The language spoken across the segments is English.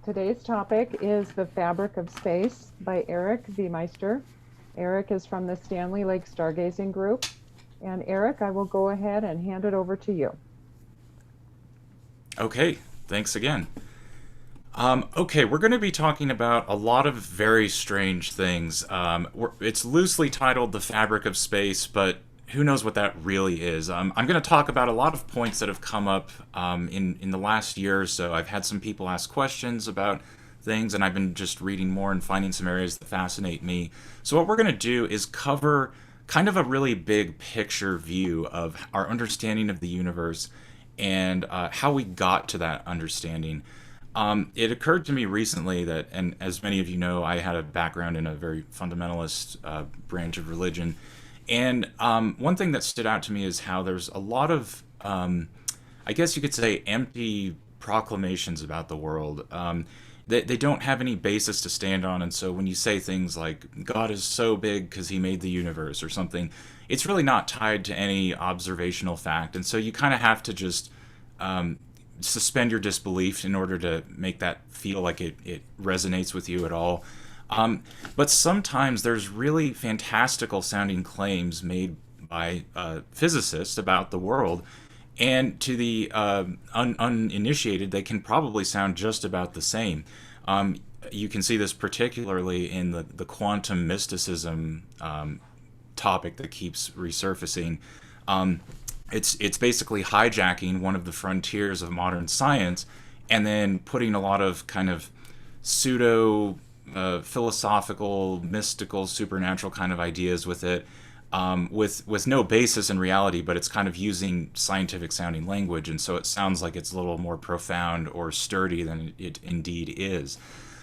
Today's topic is The Fabric of Space by Aric Vyhmeister. Aric is from the Standley Lake Stargazing Group. And Aric, I will go ahead and hand it over to you. Okay, thanks again. Okay, we're going to be talking about a lot of very strange things. It's loosely titled The Fabric of Space, but who knows what that really is. I'm going to talk about a lot of points that have come up in the last year or so. I've had some people ask questions about things, and I've been just reading more and finding some areas that fascinate me. So what we're going to do is cover kind of a really big picture view of our understanding of the universe and how we got to that understanding. It occurred to me recently that, and as many of you know, I had a background in a very fundamentalist branch of religion. And one thing that stood out to me is how there's a lot of, I guess you could say, empty proclamations about the world. They don't have any basis to stand on, and so when you say things like God is so big because he made the universe or something, it's really not tied to any observational fact, and so you kind of have to just suspend your disbelief in order to make that feel like it resonates with you at all. But sometimes there's really fantastical sounding claims made by physicists about the world, and to the uninitiated, they can probably sound just about the same. You can see this particularly in the quantum mysticism topic that keeps resurfacing. It's basically hijacking one of the frontiers of modern science and then putting a lot of kind of pseudo philosophical, mystical, supernatural kind of ideas with it, with no basis in reality, but it's kind of using scientific sounding language, and so it sounds like it's a little more profound or sturdy than it indeed is.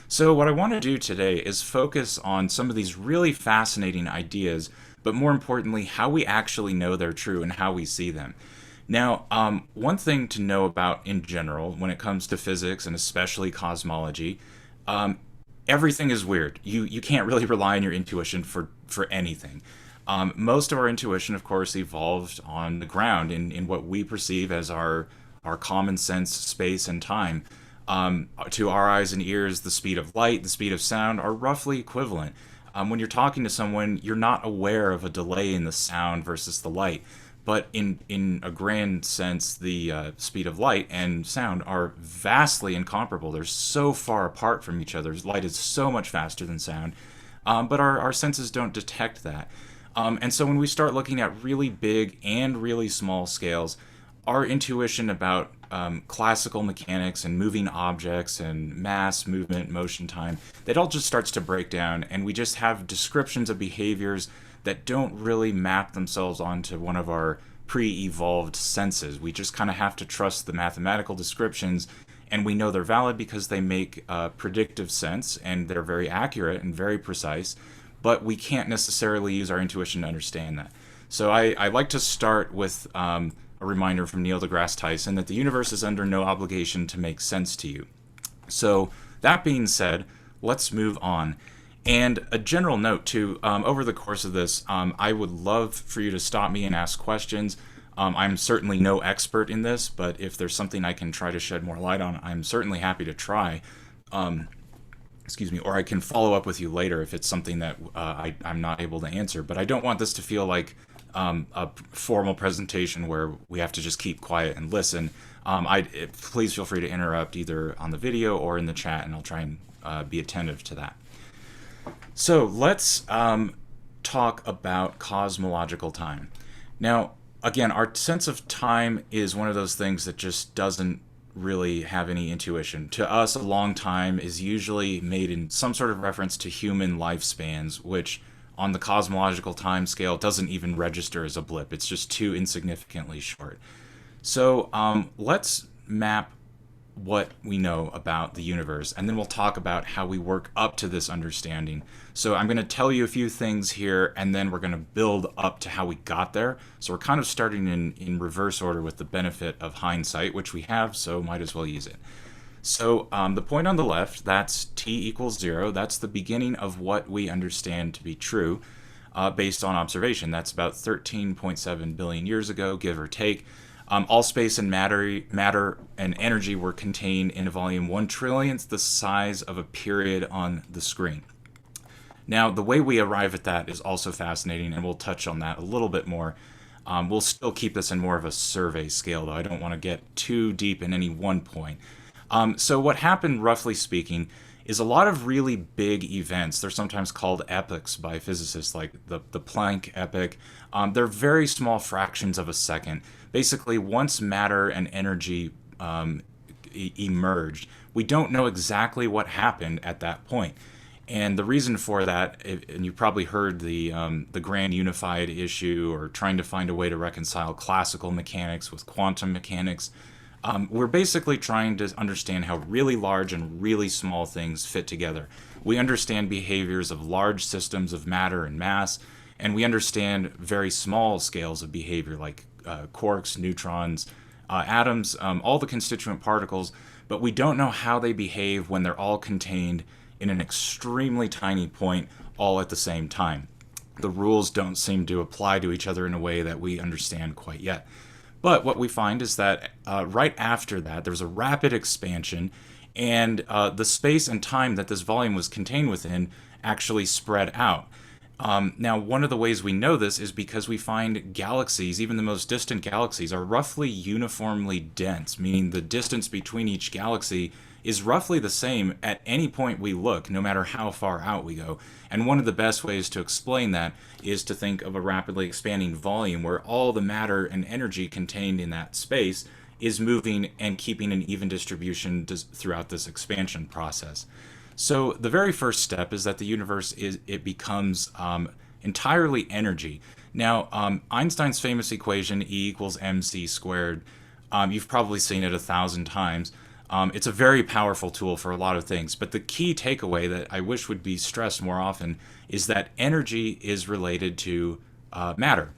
So what I want to do today is focus on some of these really fascinating ideas, but more importantly, how we actually know they're true and how we see them. Now, one thing to know about in general when it comes to physics and especially cosmology, everything is weird. You can't really rely on your intuition for anything. Most of our intuition, of course, evolved on the ground in what we perceive as our common sense space and time. To our eyes and ears, the speed of light, the speed of sound are roughly equivalent. When you're talking to someone, you're not aware of a delay in the sound versus the light. But in a grand sense, the speed of light and sound are vastly incomparable. They're so far apart from each other. Light is so much faster than sound, but our senses don't detect that. And so when we start looking at really big and really small scales, our intuition about classical mechanics and moving objects and mass, movement, motion, time, that all just starts to break down, and we just have descriptions of behaviors that don't really map themselves onto one of our pre-evolved senses. We just kind of have to trust the mathematical descriptions, and we know they're valid because they make predictive sense and they're very accurate and very precise, but we can't necessarily use our intuition to understand that. So I like to start with a reminder from Neil deGrasse Tyson that the universe is under no obligation to make sense to you. So that being said, let's move on. And a general note too, over the course of this, I would love for you to stop me and ask questions. I'm certainly no expert in this, but if there's something I can try to shed more light on, I'm certainly happy to try. Excuse me, or I can follow up with you later if it's something that I'm not able to answer. But I don't want this to feel like a formal presentation where we have to just keep quiet and listen. Please feel free to interrupt either on the video or in the chat, and I'll try and be attentive to that. So let's talk about cosmological time. Now, again, our sense of time is one of those things that just doesn't really have any intuition. To us, a long time is usually made in some sort of reference to human lifespans, which on the cosmological time scale doesn't even register as a blip. It's just too insignificantly short. So let's map what we know about the universe, and then we'll talk about how we work up to this understanding. So I'm going to tell you a few things here, and then we're going to build up to how we got there. So we're kind of starting in reverse order with the benefit of hindsight, which we have, so might as well use it. So the point on the left, that's t equals 0. That's the beginning of what we understand to be true based on observation. That's about 13.7 billion years ago, give or take. All space and matter and energy were contained in a volume 1 trillionth the size of a period on the screen. Now, the way we arrive at that is also fascinating, and we'll touch on that a little bit more. We'll still keep this in more of a survey scale, though. I don't want to get too deep in any one point. So what happened, roughly speaking, is a lot of really big events. They're sometimes called epochs by physicists, like the Planck epoch. They're very small fractions of a second. Basically, once matter and energy emerged, we don't know exactly what happened at that point. And the reason for that, and you probably heard the grand unified issue, or trying to find a way to reconcile classical mechanics with quantum mechanics. We're basically trying to understand how really large and really small things fit together. We understand behaviors of large systems of matter and mass, and we understand very small scales of behavior like quarks, neutrons, atoms, all the constituent particles, but we don't know how they behave when they're all contained in an extremely tiny point all at the same time. The rules don't seem to apply to each other in a way that we understand quite yet. But what we find is that right after that, there's a rapid expansion, and the space and time that this volume was contained within actually spread out. Now, one of the ways we know this is because we find galaxies, even the most distant galaxies, are roughly uniformly dense, meaning the distance between each galaxy is roughly the same at any point we look, no matter how far out we go. And one of the best ways to explain that is to think of a rapidly expanding volume where all the matter and energy contained in that space is moving and keeping an even distribution throughout this expansion process. So the very first step is that the universe becomes entirely energy. Now, Einstein's famous equation, E equals mc squared, you've probably seen it 1,000 times. It's a very powerful tool for a lot of things, but the key takeaway that I wish would be stressed more often is that energy is related to matter.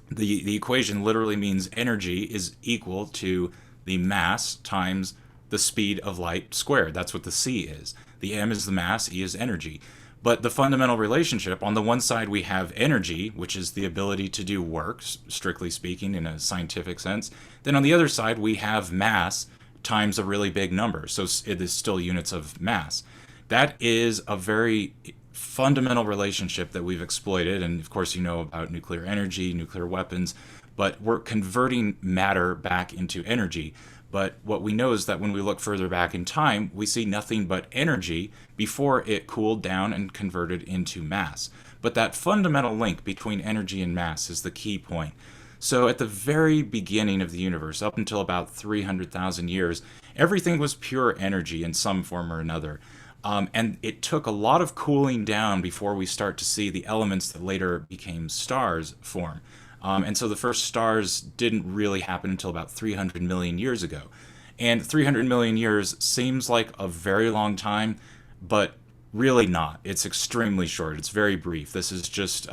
The equation literally means energy is equal to the mass times the speed of light squared. That's what the c is. The m is the mass, e is energy. But the fundamental relationship, on the one side we have energy, which is the ability to do work, strictly speaking, in a scientific sense. Then on the other side we have mass times a really big number, so it is still units of mass. That is a very fundamental relationship that we've exploited, and of course you know about nuclear energy, nuclear weapons, but we're converting matter back into energy. But what we know is that when we look further back in time, we see nothing but energy before it cooled down and converted into mass. But that fundamental link between energy and mass is the key point. So at the very beginning of the universe, up until about 300,000 years, everything was pure energy in some form or another. And it took a lot of cooling down before we start to see the elements that later became stars form. And so the first stars didn't really happen until about 300 million years ago. And 300 million years seems like a very long time, but really not. It's extremely short. It's very brief. This is just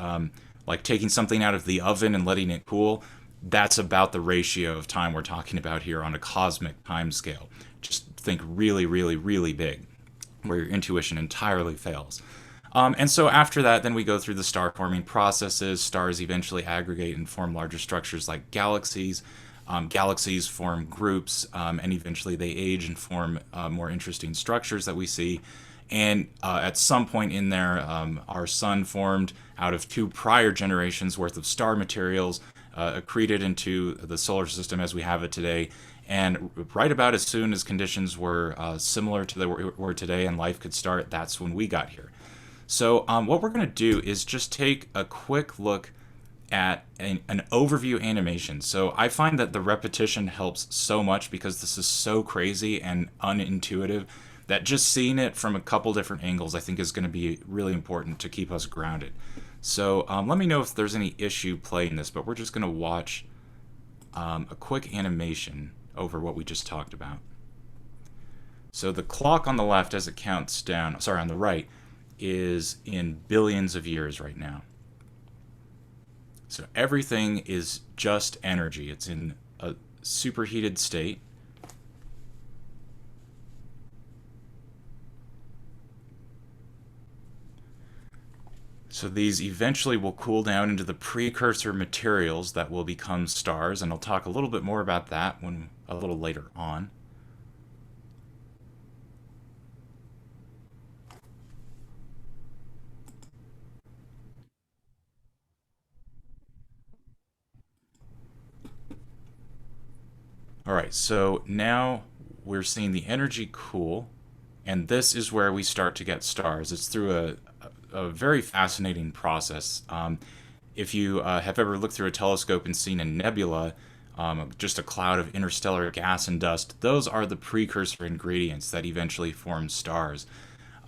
like taking something out of the oven and letting it cool. That's about the ratio of time we're talking about here on a cosmic time scale. Just think really, really, really big, where your intuition entirely fails. And so after that, then we go through the star forming processes. Stars eventually aggregate and form larger structures like galaxies. Galaxies form groups, and eventually they age and form more interesting structures that we see. And at some point in there, our sun formed out of two prior generations worth of star materials, accreted into the solar system as we have it today. And right about as soon as conditions were similar to the were today and life could start, that's when we got here. So what we're going to do is just take a quick look at an overview animation. So I find that the repetition helps so much because this is so crazy and unintuitive that just seeing it from a couple different angles I think is going to be really important to keep us grounded. So let me know if there's any issue playing this, but we're just going to watch a quick animation over what we just talked about. So the clock on the left as it counts down, sorry, on the right, is in billions of years right now. So everything is just energy. It's in a superheated state. So So these eventually will cool down into the precursor materials that will become stars, and I'll talk a little bit more about that when a little later on. All right, so now we're seeing the energy cool, and this is where we start to get stars. It's through a very fascinating process. If you have ever looked through a telescope and seen a nebula, just a cloud of interstellar gas and dust, those are the precursor ingredients that eventually form stars.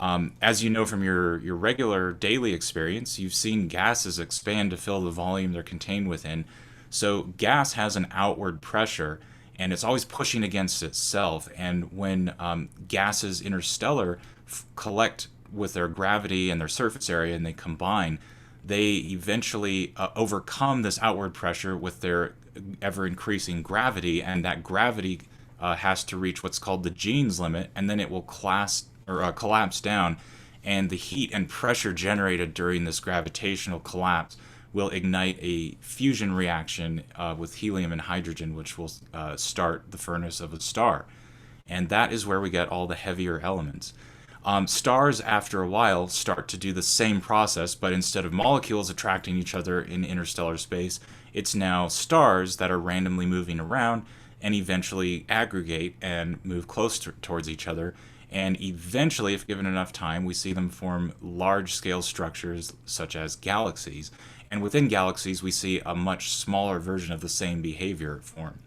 As you know from your regular daily experience, you've seen gases expand to fill the volume they're contained within. So gas has an outward pressure, and it's always pushing against itself. And when gases interstellar collect with their gravity and their surface area and they combine, they eventually overcome this outward pressure with their ever increasing gravity, and that gravity has to reach what's called the Jeans limit, and then it will collapse down, and the heat and pressure generated during this gravitational collapse will ignite a fusion reaction with helium and hydrogen, which will start the furnace of a star. And that is where we get all the heavier elements. Stars, after a while, start to do the same process, but instead of molecules attracting each other in interstellar space, it's now stars that are randomly moving around and eventually aggregate and move closer towards each other. And eventually, if given enough time, we see them form large-scale structures such as galaxies. And within galaxies, we see a much smaller version of the same behavior form.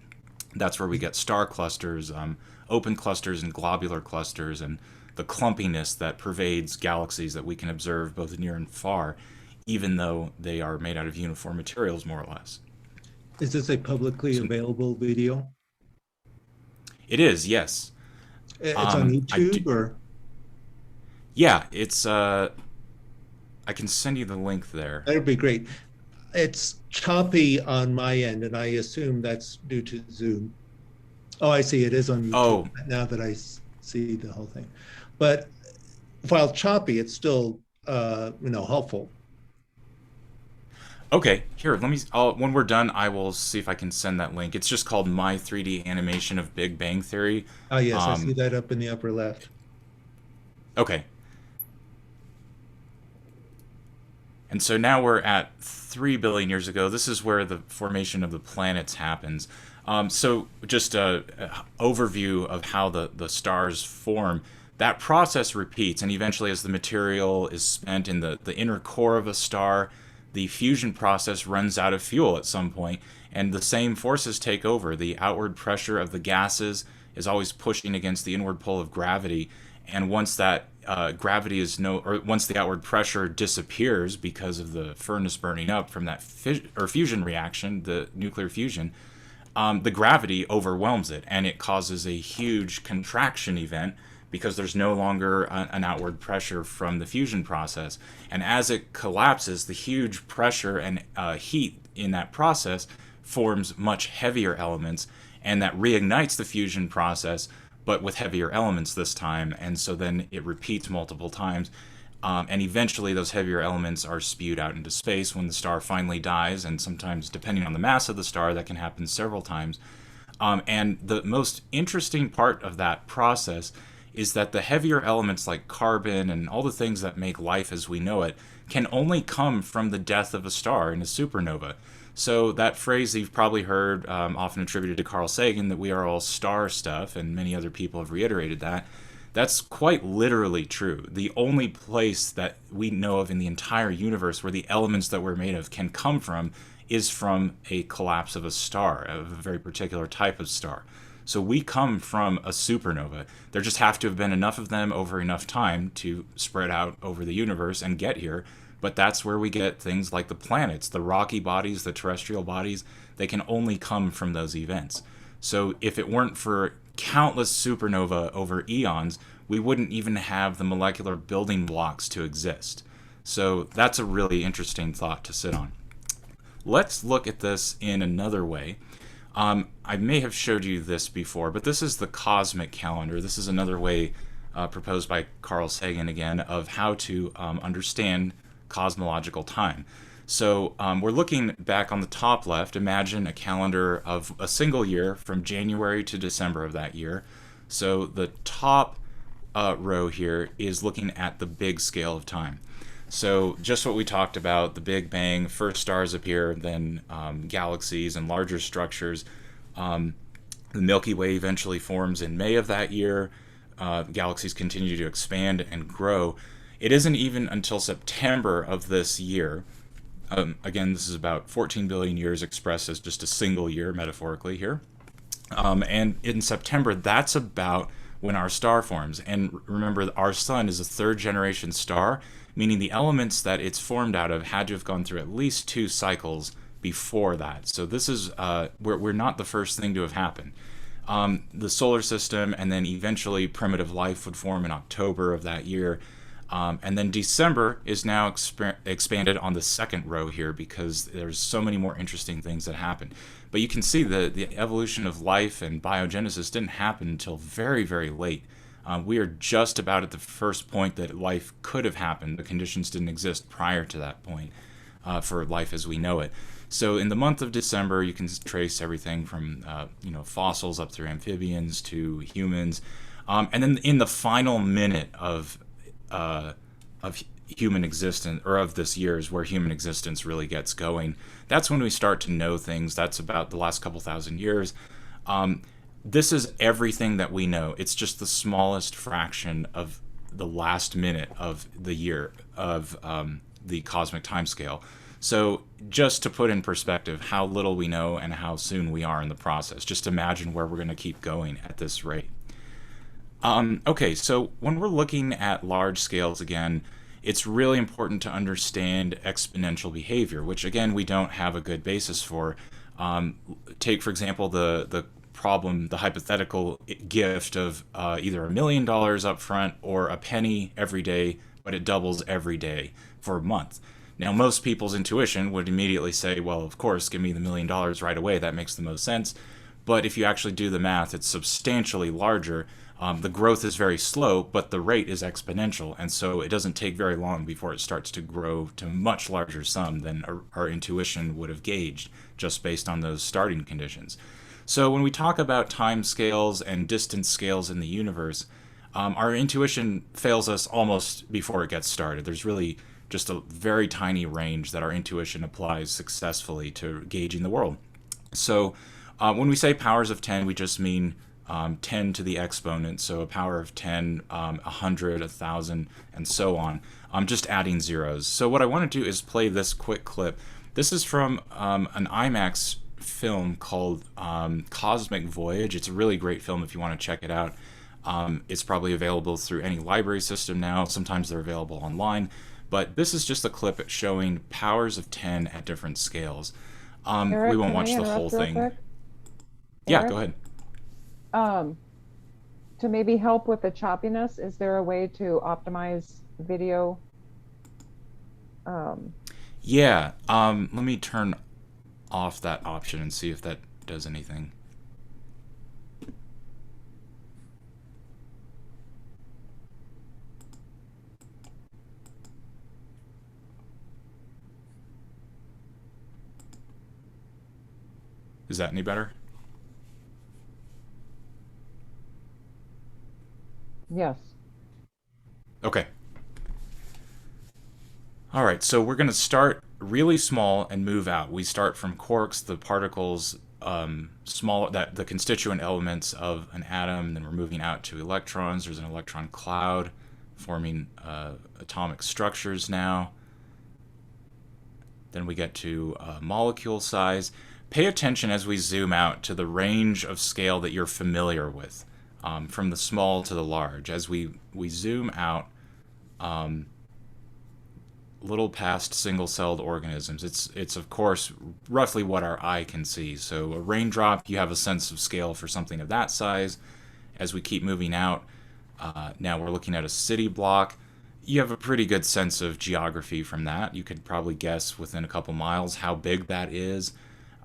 That's where we get star clusters, open clusters, and globular clusters, and the clumpiness that pervades galaxies that we can observe both near and far, even though they are made out of uniform materials, more or less. Is this a publicly available video? It is, yes. It's on YouTube or? Yeah, it's. I can send you the link there. That'd be great. It's choppy on my end, and I assume that's due to Zoom. Oh, I see. It is on YouTube now that I see the whole thing. But while choppy, it's still helpful. Okay, here, let me. When we're done, I will see if I can send that link. It's just called My 3D Animation of Big Bang Theory. Oh, yes, I see that up in the upper left. Okay. And so now we're at 3 billion years ago. This is where the formation of the planets happens. So just a overview of how the stars form. That process repeats, and eventually as the material is spent in the inner core of a star, the fusion process runs out of fuel at some point, and the same forces take over. The outward pressure of the gases is always pushing against the inward pull of gravity, and once that once the outward pressure disappears because of the furnace burning up from that fusion reaction, the nuclear fusion, the gravity overwhelms it, and it causes a huge contraction event because there's no longer an outward pressure from the fusion process. And as it collapses, the huge pressure and heat in that process forms much heavier elements, and that reignites the fusion process, but with heavier elements this time. And so then it repeats multiple times. And eventually those heavier elements are spewed out into space when the star finally dies, and sometimes, depending on the mass of the star, that can happen several times. And the most interesting part of that process is that the heavier elements like carbon and all the things that make life as we know it can only come from the death of a star in a supernova. So that phrase that you've probably heard, often attributed to Carl Sagan, that we are all star stuff, and many other people have reiterated that, that's quite literally true. The only place that we know of in the entire universe where the elements that we're made of can come from is from a collapse of a star, of a very particular type of star. So we come from a supernova. There just have to have been enough of them over enough time to spread out over the universe and get here. But that's where we get things like the planets, the rocky bodies, the terrestrial bodies. They can only come from those events. So if it weren't for countless supernova over eons, we wouldn't even have the molecular building blocks to exist. So that's a really interesting thought to sit on. Let's look at this in another way. I may have showed you this before, but this is the cosmic calendar. This is another way proposed by Carl Sagan again of how to understand cosmological time. So we're looking back on the top left. Imagine a calendar of a single year from January to December of that year. So the top row here is looking at the big scale of time. So just what we talked about, the Big Bang, first stars appear, then galaxies and larger structures. The Milky Way eventually forms in May of that year. Galaxies continue to expand and grow. It isn't even until September of this year, again, this is about 14 billion years expressed as just a single year, metaphorically here. And in September, that's about when our star forms. And remember, our sun is a third generation star, meaning the elements that it's formed out of had to have gone through at least 2 cycles before that. So this is, we're not the first thing to have happened. The solar system and then eventually primitive life would form in October of that year. And then December is now expanded on the second row here because there's so many more interesting things that happen. But you can see the evolution of life and biogenesis didn't happen until very, very late. We are just about at the first point that life could have happened. The conditions didn't exist prior to that point for life as we know it. So in the month of December, you can trace everything from fossils up through amphibians to humans. And then in the final minute of human existence, or of this year, is where human existence really gets going. That's when we start to know things. That's about the last couple thousand years. This is everything that we know. It's just the smallest fraction of the last minute of the year of the cosmic timescale. So just to put in perspective how little we know and how soon we are in the process, just imagine where we're going to keep going at this rate. Okay, so when we're looking at large scales again, it's really important to understand exponential behavior, which again we don't have a good basis for. Take for example the problem, the hypothetical gift of either $1 million up front or a penny every day, but it doubles every day for a month. Now most people's intuition would immediately say, well, of course, give me the $1 million right away. That makes the most sense. But if you actually do the math, it's substantially larger. The growth is very slow, but the rate is exponential, and so it doesn't take very long before it starts to grow to a much larger sum than our intuition would have gauged just based on those starting conditions. So when we talk about time scales and distance scales in the universe, our intuition fails us almost before it gets started. There's really just a very tiny range that our intuition applies successfully to gauging the world. So when we say powers of 10, we just mean 10 to the exponent, so a power of 10, 100, 1,000, and so on. I'm just adding zeros. So what I want to do is play this quick clip. This is from an IMAX film called Cosmic Voyage. It's a really great film if you want to check it out. It's probably available through any library system now. Sometimes they're available online. But this is just a clip showing powers of 10 at different scales. Aric, we won't can watch I the whole interrupt real thing. quick? Yeah, Aric? go ahead. To maybe help with the choppiness, is there a way to optimize video? Yeah, let me turn off that option and see if that does anything. Is that any better? Yes. Okay. All right, so we're going to start really small and move out. We start from quarks, the particles, the constituent elements of an atom, then we're moving out to electrons. There's an electron cloud forming atomic structures now. Then we get to molecule size. Pay attention as we zoom out to the range of scale that you're familiar with, from the small to the large. As we zoom out, little past single-celled organisms. It's of course roughly what our eye can see. So a raindrop, you have a sense of scale for something of that size. As we keep moving out, now we're looking at a city block. You have a pretty good sense of geography from that. You could probably guess within a couple miles how big that is.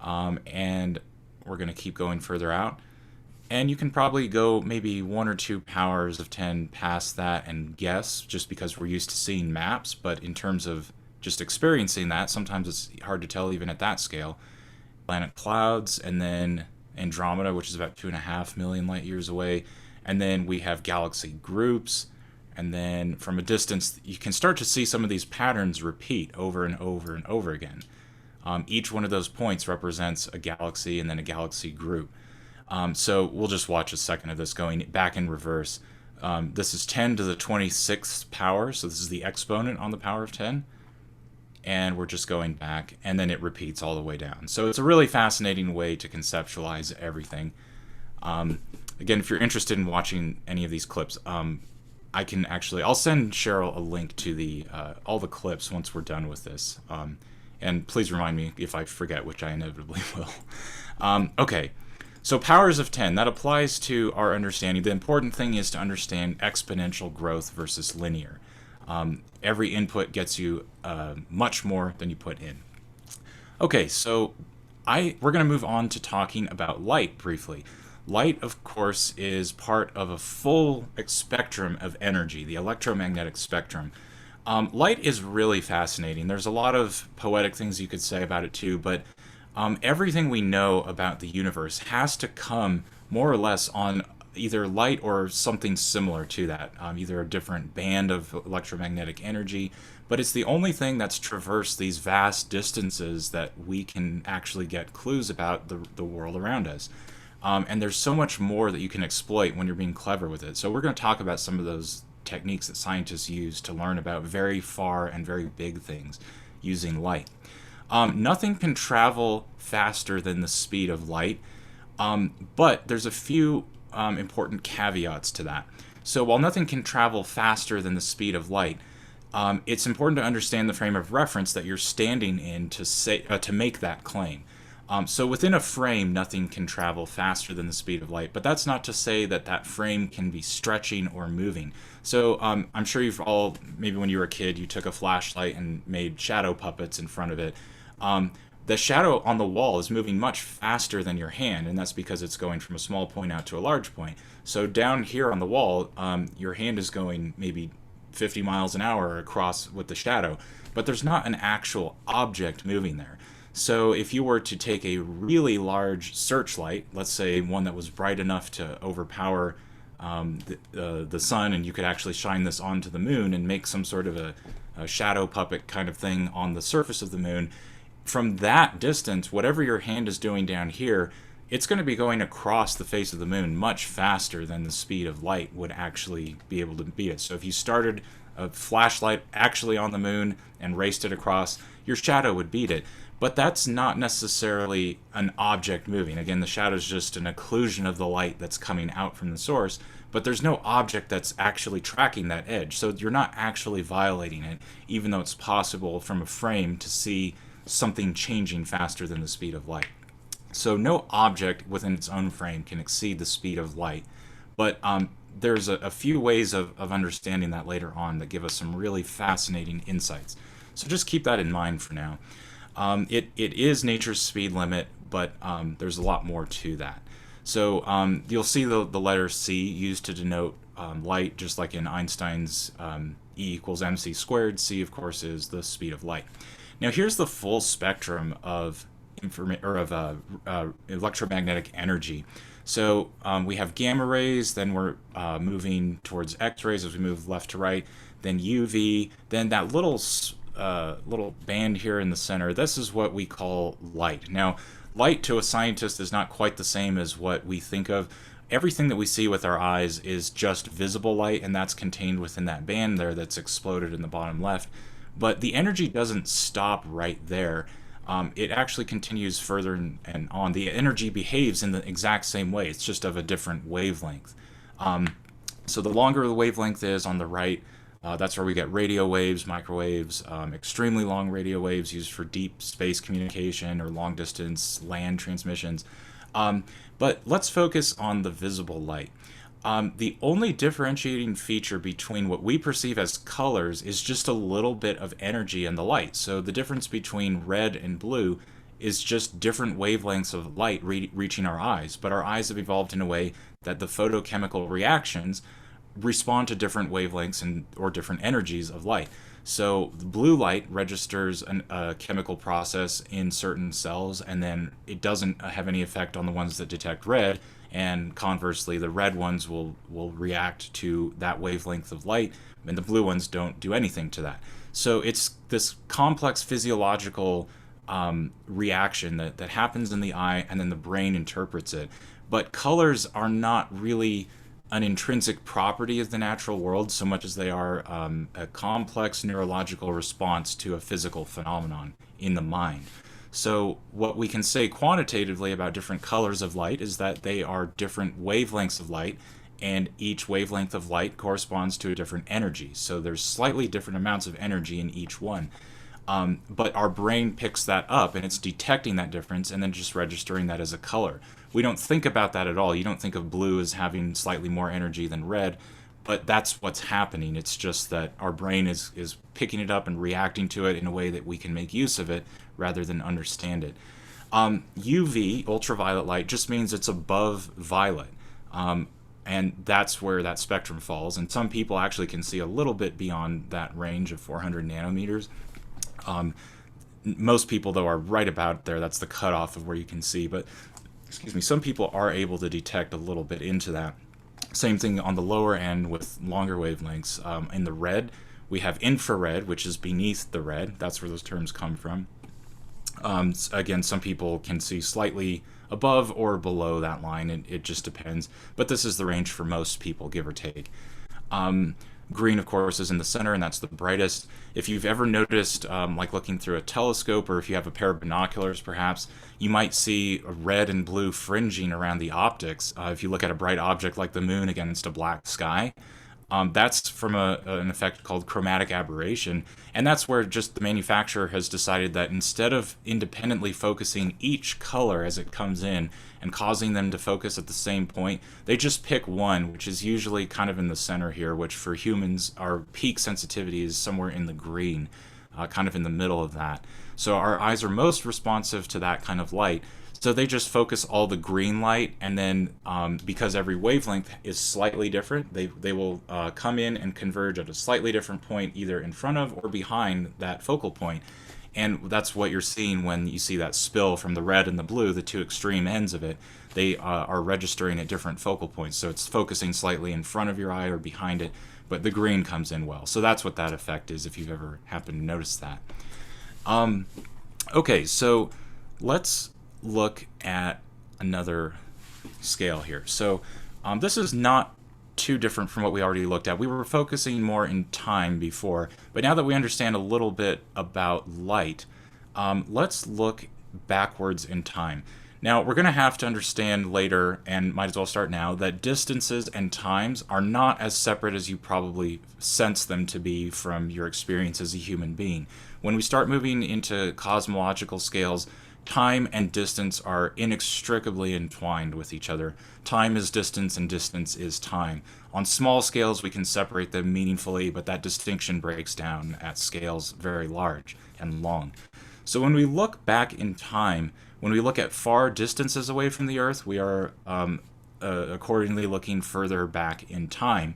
And we're going to keep going further out. And you can probably go maybe 1 or 2 powers of 10 past that and guess, just because we're used to seeing maps. But in terms of just experiencing that. Sometimes it's hard to tell even at that scale. Planet clouds, and then Andromeda, which is about 2.5 million light years away. And then we have galaxy groups. And then from a distance, you can start to see some of these patterns repeat over and over and over again. Each one of those points represents a galaxy and then a galaxy group. So we'll just watch a second of this going back in reverse. This is 10 to the 26th power, so this is the exponent on the power of 10. And we're just going back, and then it repeats all the way down. So it's a really fascinating way to conceptualize everything. Again, if you're interested in watching any of these clips, I'll send Cheryl a link to the all the clips once we're done with this. And please remind me if I forget, which I inevitably will. Okay, so powers of 10, that applies to our understanding. The important thing is to understand exponential growth versus linear. Every input gets you much more than you put in. Okay, so we're going to move on to talking about light briefly. Light, of course, is part of a full spectrum of energy, the electromagnetic spectrum. Light is really fascinating. There's a lot of poetic things you could say about it too, but everything we know about the universe has to come more or less on either light or something similar to that, either a different band of electromagnetic energy, but it's the only thing that's traversed these vast distances that we can actually get clues about the world around us. And there's so much more that you can exploit when you're being clever with it. So we're going to talk about some of those techniques that scientists use to learn about very far and very big things using light. Nothing can travel faster than the speed of light, but there's a few important caveats to that. So while nothing can travel faster than the speed of light, it's important to understand the frame of reference that you're standing in to make that claim. So within a frame, nothing can travel faster than the speed of light, but that's not to say that that frame can be stretching or moving. So I'm sure you've all, maybe when you were a kid, you took a flashlight and made shadow puppets in front of it. The shadow on the wall is moving much faster than your hand, and that's because it's going from a small point out to a large point. So down here on the wall, your hand is going maybe 50 miles an hour across with the shadow, but there's not an actual object moving there. So if you were to take a really large searchlight, let's say one that was bright enough to overpower the sun, and you could actually shine this onto the moon and make some sort of a shadow puppet kind of thing on the surface of the moon, from that distance, whatever your hand is doing down here, it's going to be going across the face of the moon much faster than the speed of light would actually be able to beat it. So if you started a flashlight actually on the moon and raced it across, your shadow would beat it. But that's not necessarily an object moving. Again, the shadow is just an occlusion of the light that's coming out from the source, but there's no object that's actually tracking that edge. So you're not actually violating it, even though it's possible from a frame to see something changing faster than the speed of light. So no object within its own frame can exceed the speed of light. But there's a few ways of understanding that later on that give us some really fascinating insights. So just keep that in mind for now. It is nature's speed limit, but there's a lot more to that. So you'll see the letter C used to denote light, just like in Einstein's E equals mc squared. C, of course, is the speed of light. Now here's the full spectrum of electromagnetic energy. So we have gamma rays, then we're moving towards X-rays as we move left to right, then UV, then that little band here in the center. This is what we call light. Now, light to a scientist is not quite the same as what we think of. Everything that we see with our eyes is just visible light, and that's contained within that band there that's exploded in the bottom left. But the energy doesn't stop right there. It actually continues further and on. The energy behaves in the exact same way. It's just of a different wavelength. So the longer the wavelength is on the right, that's where we get radio waves, microwaves, extremely long radio waves used for deep space communication or long distance land transmissions. But let's focus on the visible light. The only differentiating feature between what we perceive as colors is just a little bit of energy in the light. So the difference between red and blue is just different wavelengths of light reaching our eyes. But our eyes have evolved in a way that the photochemical reactions respond to different wavelengths or different energies of light. So the blue light registers a chemical process in certain cells, and then it doesn't have any effect on the ones that detect red. And conversely, the red ones will react to that wavelength of light, and the blue ones don't do anything to that. So it's this complex physiological reaction that happens in the eye, and then the brain interprets it. But colors are not really an intrinsic property of the natural world so much as they are a complex neurological response to a physical phenomenon in the mind. So what we can say quantitatively about different colors of light is that they are different wavelengths of light, and each wavelength of light corresponds to a different energy. So there's slightly different amounts of energy in each one. But our brain picks that up, and it's detecting that difference and then just registering that as a color. We don't think about that at all. You don't think of blue as having slightly more energy than red, but that's what's happening. It's just that our brain is picking it up and reacting to it in a way that we can make use of it rather than understand it. UV, ultraviolet light, just means it's above violet. And that's where that spectrum falls. And some people actually can see a little bit beyond that range of 400 nanometers. Most people, though, are right about there. That's the cutoff of where you can see. But, excuse me, some people are able to detect a little bit into that. Same thing on the lower end with longer wavelengths. In the red, we have infrared, which is beneath the red. That's where those terms come from. Again, some people can see slightly above or below that line. It just depends. But this is the range for most people, give or take. Green, of course, is in the center, and that's the brightest. If you've ever noticed, like looking through a telescope, or if you have a pair of binoculars, perhaps, you might see a red and blue fringing around the optics. If you look at a bright object like the moon against a black sky, that's from an effect called chromatic aberration, and that's where just the manufacturer has decided that instead of independently focusing each color as it comes in and causing them to focus at the same point, they just pick one, which is usually kind of in the center here, which for humans, our peak sensitivity is somewhere in the green, kind of in the middle of that. So our eyes are most responsive to that kind of light. So they just focus all the green light, and then because every wavelength is slightly different, they will come in and converge at a slightly different point, either in front of or behind that focal point. And that's what you're seeing when you see that spill from the red and the blue, the two extreme ends of it. They are registering at different focal points. So it's focusing slightly in front of your eye or behind it, but the green comes in well. So that's what that effect is, if you've ever happened to notice that. Okay, so let's look at another scale here. So this is not too different from what we already looked at. We were focusing more in time before, but now that we understand a little bit about light, let's look backwards in time. Now, we're going to have to understand later, and might as well start now, that distances and times are not as separate as you probably sense them to be from your experience as a human being. When we start moving into cosmological scales, time and distance are inextricably entwined with each other. Time is distance and distance is time. On small scales, we can separate them meaningfully, but that distinction breaks down at scales very large and long. So when we look back in time, when we look at far distances away from the Earth, we are accordingly looking further back in time.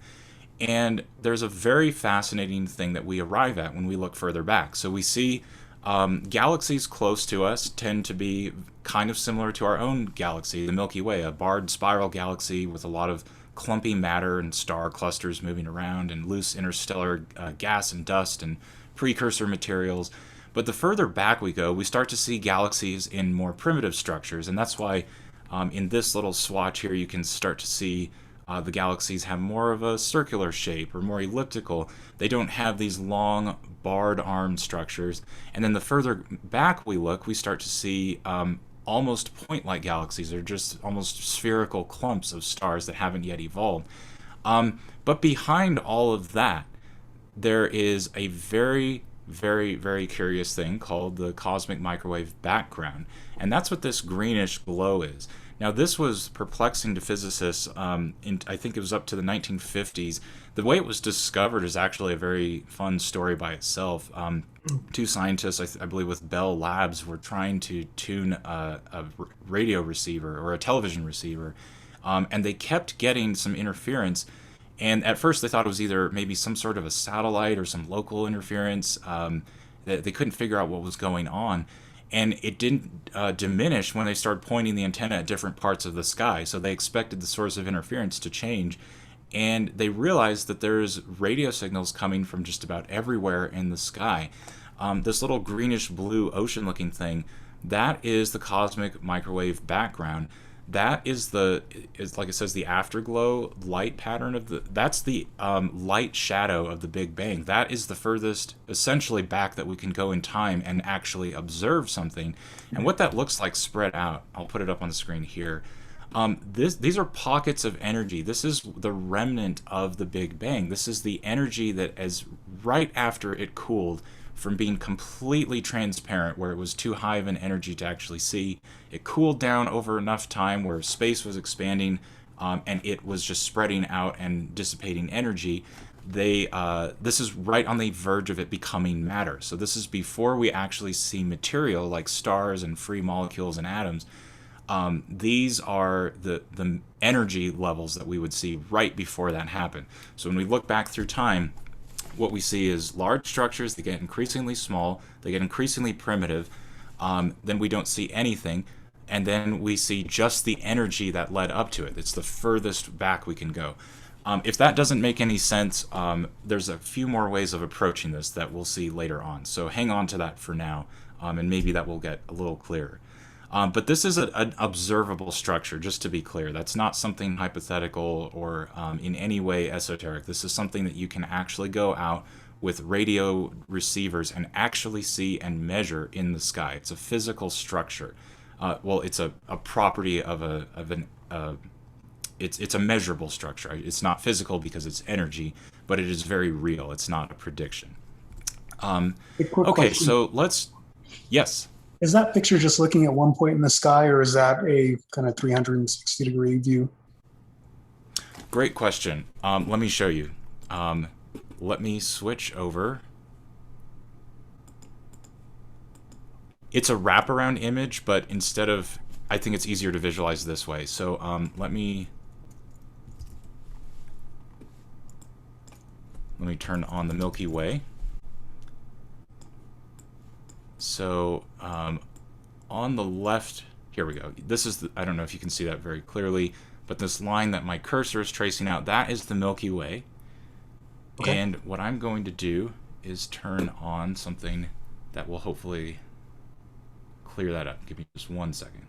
And there's a very fascinating thing that we arrive at when we look further back. So we see galaxies close to us tend to be kind of similar to our own galaxy, the Milky Way, a barred spiral galaxy with a lot of clumpy matter and star clusters moving around and loose interstellar gas and dust and precursor materials. But the further back we go, we start to see galaxies in more primitive structures, and that's why in this little swatch here you can start to see the galaxies have more of a circular shape or more elliptical. They don't have these long barred arm structures. And then the further back we look, we start to see almost point-like galaxies. They're just almost spherical clumps of stars that haven't yet evolved. But behind all of that, there is a very, very, very curious thing called the cosmic microwave background. And that's what this greenish glow is. Now, this was perplexing to physicists. I think it was up to the 1950s. The way it was discovered is actually a very fun story by itself. Two scientists, I believe with Bell Labs, were trying to tune a radio receiver or a television receiver, and they kept getting some interference. And at first they thought it was either maybe some sort of a satellite or some local interference. They couldn't figure out what was going on. And it didn't diminish when they started pointing the antenna at different parts of the sky. So they expected the source of interference to change. And they realized that there's radio signals coming from just about everywhere in the sky. This little greenish blue ocean looking thing, that is the cosmic microwave background. That is like it says, the afterglow light pattern of that's the light shadow of the Big Bang. That is the furthest essentially back that we can go in time and actually observe something. And what that looks like spread out, I'll put it up on the screen here. These are pockets of energy. This is the remnant of the Big Bang. This is the energy that is right after it cooled from being completely transparent, where it was too high of an energy to actually see. It cooled down over enough time where space was expanding, and it was just spreading out and dissipating energy. This is right on the verge of it becoming matter. So this is before we actually see material like stars and free molecules and atoms. These are the energy levels that we would see right before that happened. So when we look back through time, what we see is large structures. They get increasingly small, they get increasingly primitive, then we don't see anything, and then we see just the energy that led up to it. It's the furthest back we can go. If that doesn't make any sense, there's a few more ways of approaching this that we'll see later on, so hang on to that for now, and maybe that will get a little clearer. But this is an observable structure, just to be clear. That's not something hypothetical or in any way esoteric. This is something that you can actually go out with radio receivers and actually see and measure in the sky. It's a physical structure. Well, it's a property of it's a measurable structure. It's not physical because it's energy, but it is very real. It's not a prediction. Okay, question. So let's, yes. Is that picture just looking at one point in the sky, or is that a kind of 360-degree view? Great question. Let me show you. Let me switch over. It's a wraparound image, but instead of, I think it's easier to visualize this way. So let me turn on the Milky Way. So on the left, here we go. This is I don't know if you can see that very clearly, but this line that my cursor is tracing out, that is the Milky Way. Okay. And what I'm going to do is turn on something that will hopefully clear that up. Give me just 1 second.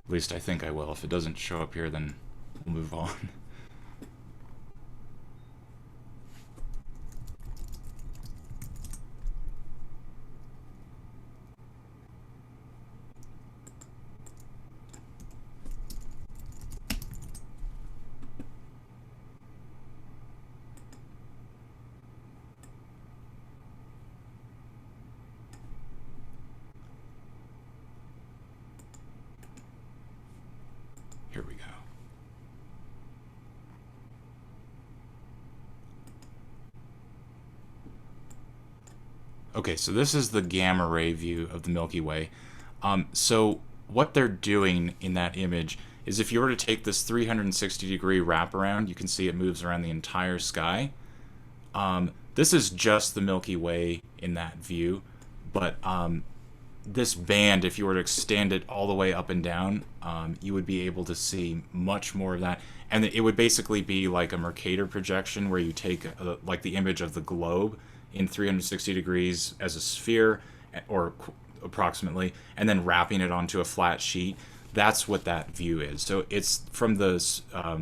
At least I think I will. If it doesn't show up here, then we'll move on. Here we go. Okay, so this is the gamma ray view of the Milky Way. So what they're doing in that image is, if you were to take this 360-degree wraparound, you can see it moves around the entire sky. This is just the Milky Way in that view, but this band, if you were to extend it all the way up and down, you would be able to see much more of that. And it would basically be like a Mercator projection, where you take like the image of the globe in 360 degrees as a sphere, or approximately, and then wrapping it onto a flat sheet. That's what that view is. So it's from the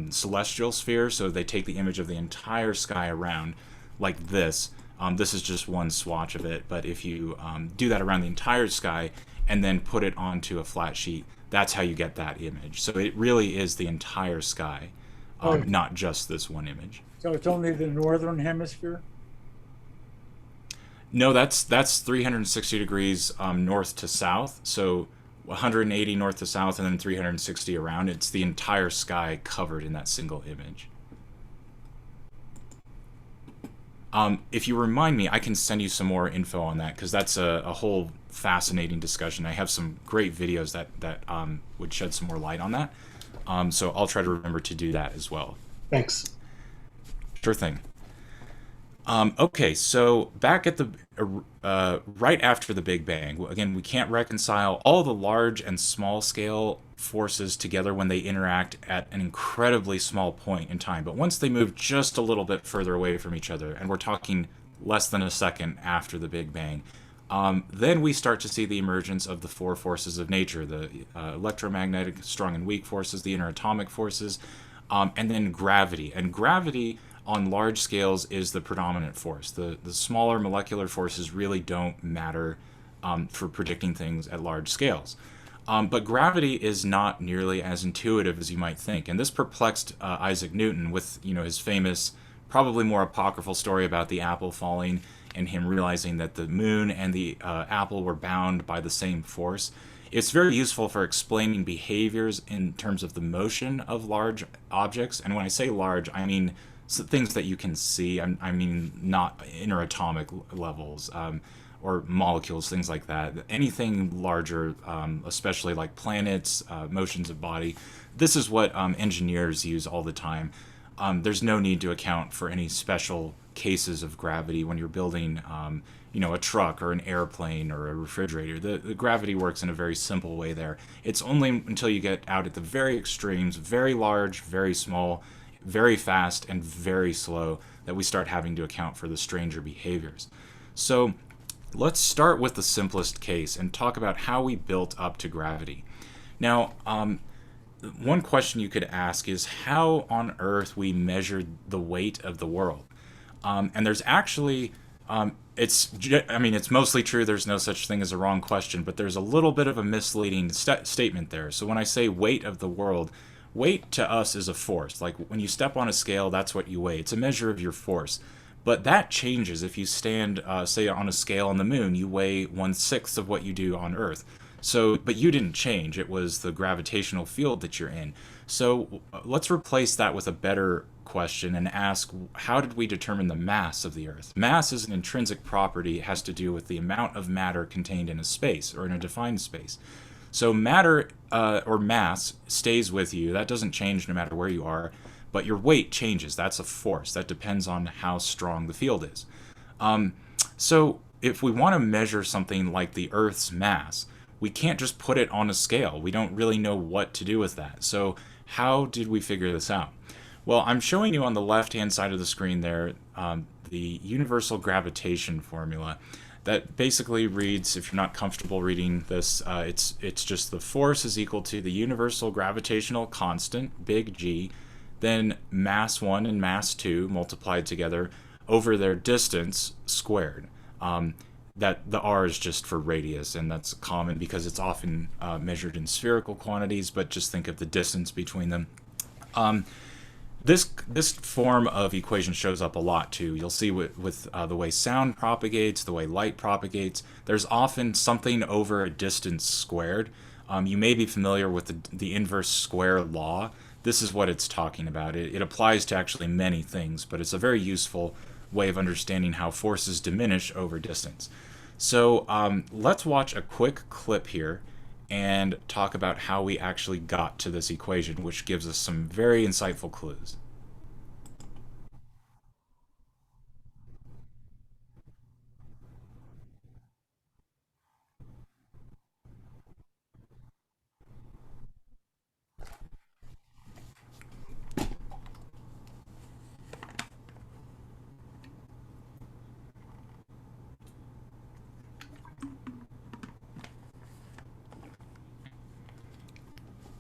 celestial sphere, so they take the image of the entire sky around like this. This is just one swatch of it, but if you do that around the entire sky and then put it onto a flat sheet, that's how you get that image. So it really is the entire sky. Oh. not just this one image. So it's only the northern hemisphere? No, that's 360 degrees north to south. So 180 north to south and then 360 around. It's the entire sky covered in that single image. If you remind me, I can send you some more info on that because that's a whole fascinating discussion. I have some great videos that would shed some more light on that. So I'll try to remember to do that as well. Thanks. Sure thing. Okay, so back at the right after the Big Bang, again, we can't reconcile all the large and small scale forces together when they interact at an incredibly small point in time. But once they move just a little bit further away from each other, and we're talking less than a second after the Big Bang, then we start to see the emergence of the four forces of nature: the electromagnetic, strong and weak forces, the interatomic forces, and then gravity. And gravity on large scales is the predominant force. The smaller molecular forces really don't matter for predicting things at large scales. But gravity is not nearly as intuitive as you might think. And this perplexed Isaac Newton with his famous, probably more apocryphal story about the apple falling and him realizing that the moon and the apple were bound by the same force. It's very useful for explaining behaviors in terms of the motion of large objects. And when I say large, I mean things that you can see. I mean not interatomic levels or molecules, things like that. Anything larger, especially like planets, motions of body. This is what engineers use all the time. There's no need to account for any special cases of gravity when you're building a truck or an airplane or a refrigerator. The gravity works in a very simple way there. It's only until you get out at the very extremes, very large, very small, very fast, and very slow, that we start having to account for the stranger behaviors. So let's start with the simplest case and talk about how we built up to gravity. Now, one question you could ask is how on earth we measured the weight of the world. And there's actually, it's mostly true, there's no such thing as a wrong question, but there's a little bit of a misleading statement there. So when I say weight of the world, weight to us is a force. Like when you step on a scale, that's what you weigh. It's a measure of your force. But that changes if you stand, say, on a scale on the moon. You weigh 1/6 of what you do on Earth. So, but you didn't change. It was the gravitational field that you're in. So let's replace that with a better question and ask, how did we determine the mass of the Earth? Mass is an intrinsic property. It has to do with the amount of matter contained in a space or in a defined space. So matter or mass stays with you. That doesn't change no matter where you are. But your weight changes. That's a force. That depends on how strong the field is. So if we want to measure something like the Earth's mass, we can't just put it on a scale. We don't really know what to do with that. So how did we figure this out? Well, I'm showing you on the left-hand side of the screen there the universal gravitation formula. That basically reads, if you're not comfortable reading this, it's just the force is equal to the universal gravitational constant, big G, then mass 1 and mass 2 multiplied together over their distance squared. That the R is just for radius, and that's common because it's often measured in spherical quantities, but just think of the distance between them. This form of equation shows up a lot too. You'll see with the way sound propagates, the way light propagates, there's often something over a distance squared. You may be familiar with the inverse square law. This is what it's talking about. It applies to actually many things, but it's a very useful way of understanding how forces diminish over distance. So let's watch a quick clip here and talk about how we actually got to this equation, which gives us some very insightful clues.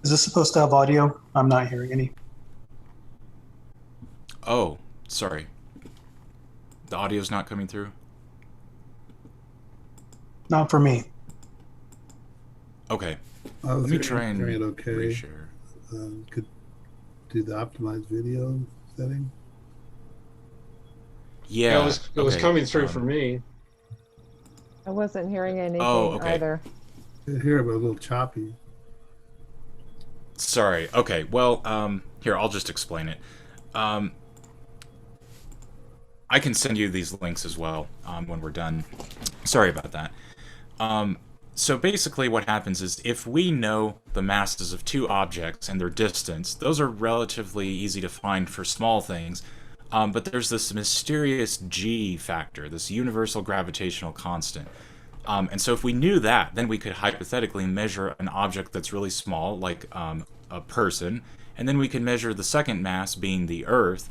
Is this supposed to have audio? I'm not hearing any. Oh, sorry. The audio's not coming through? Not for me. Okay. Let Let me try and it okay. reshare. Could do the optimized video setting? Yeah. It was okay, coming through for me. I wasn't hearing anything okay. either. I hear it, but a little choppy. Sorry. Okay. Well, here, I'll just explain it. I can send you these links as well when we're done. Sorry about that. So basically what happens is if we know the masses of two objects and their distance, those are relatively easy to find for small things. But there's this mysterious G factor, this universal gravitational constant. And so if we knew that, then we could hypothetically measure an object that's really small, like a person, and then we could measure the second mass being the Earth.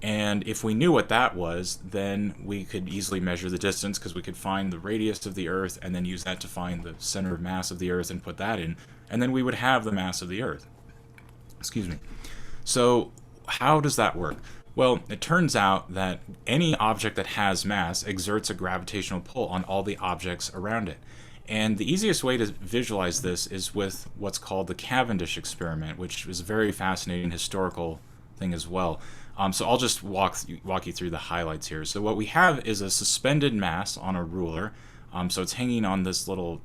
And if we knew what that was, then we could easily measure the distance because we could find the radius of the Earth and then use that to find the center of mass of the Earth and put that in. And then we would have the mass of the Earth. Excuse me. So how does that work? Well, it turns out that any object that has mass exerts a gravitational pull on all the objects around it. And the easiest way to visualize this is with what's called the Cavendish experiment, which is a very fascinating historical thing as well. So I'll just walk you through the highlights here. So what we have is a suspended mass on a ruler. So it's hanging on this little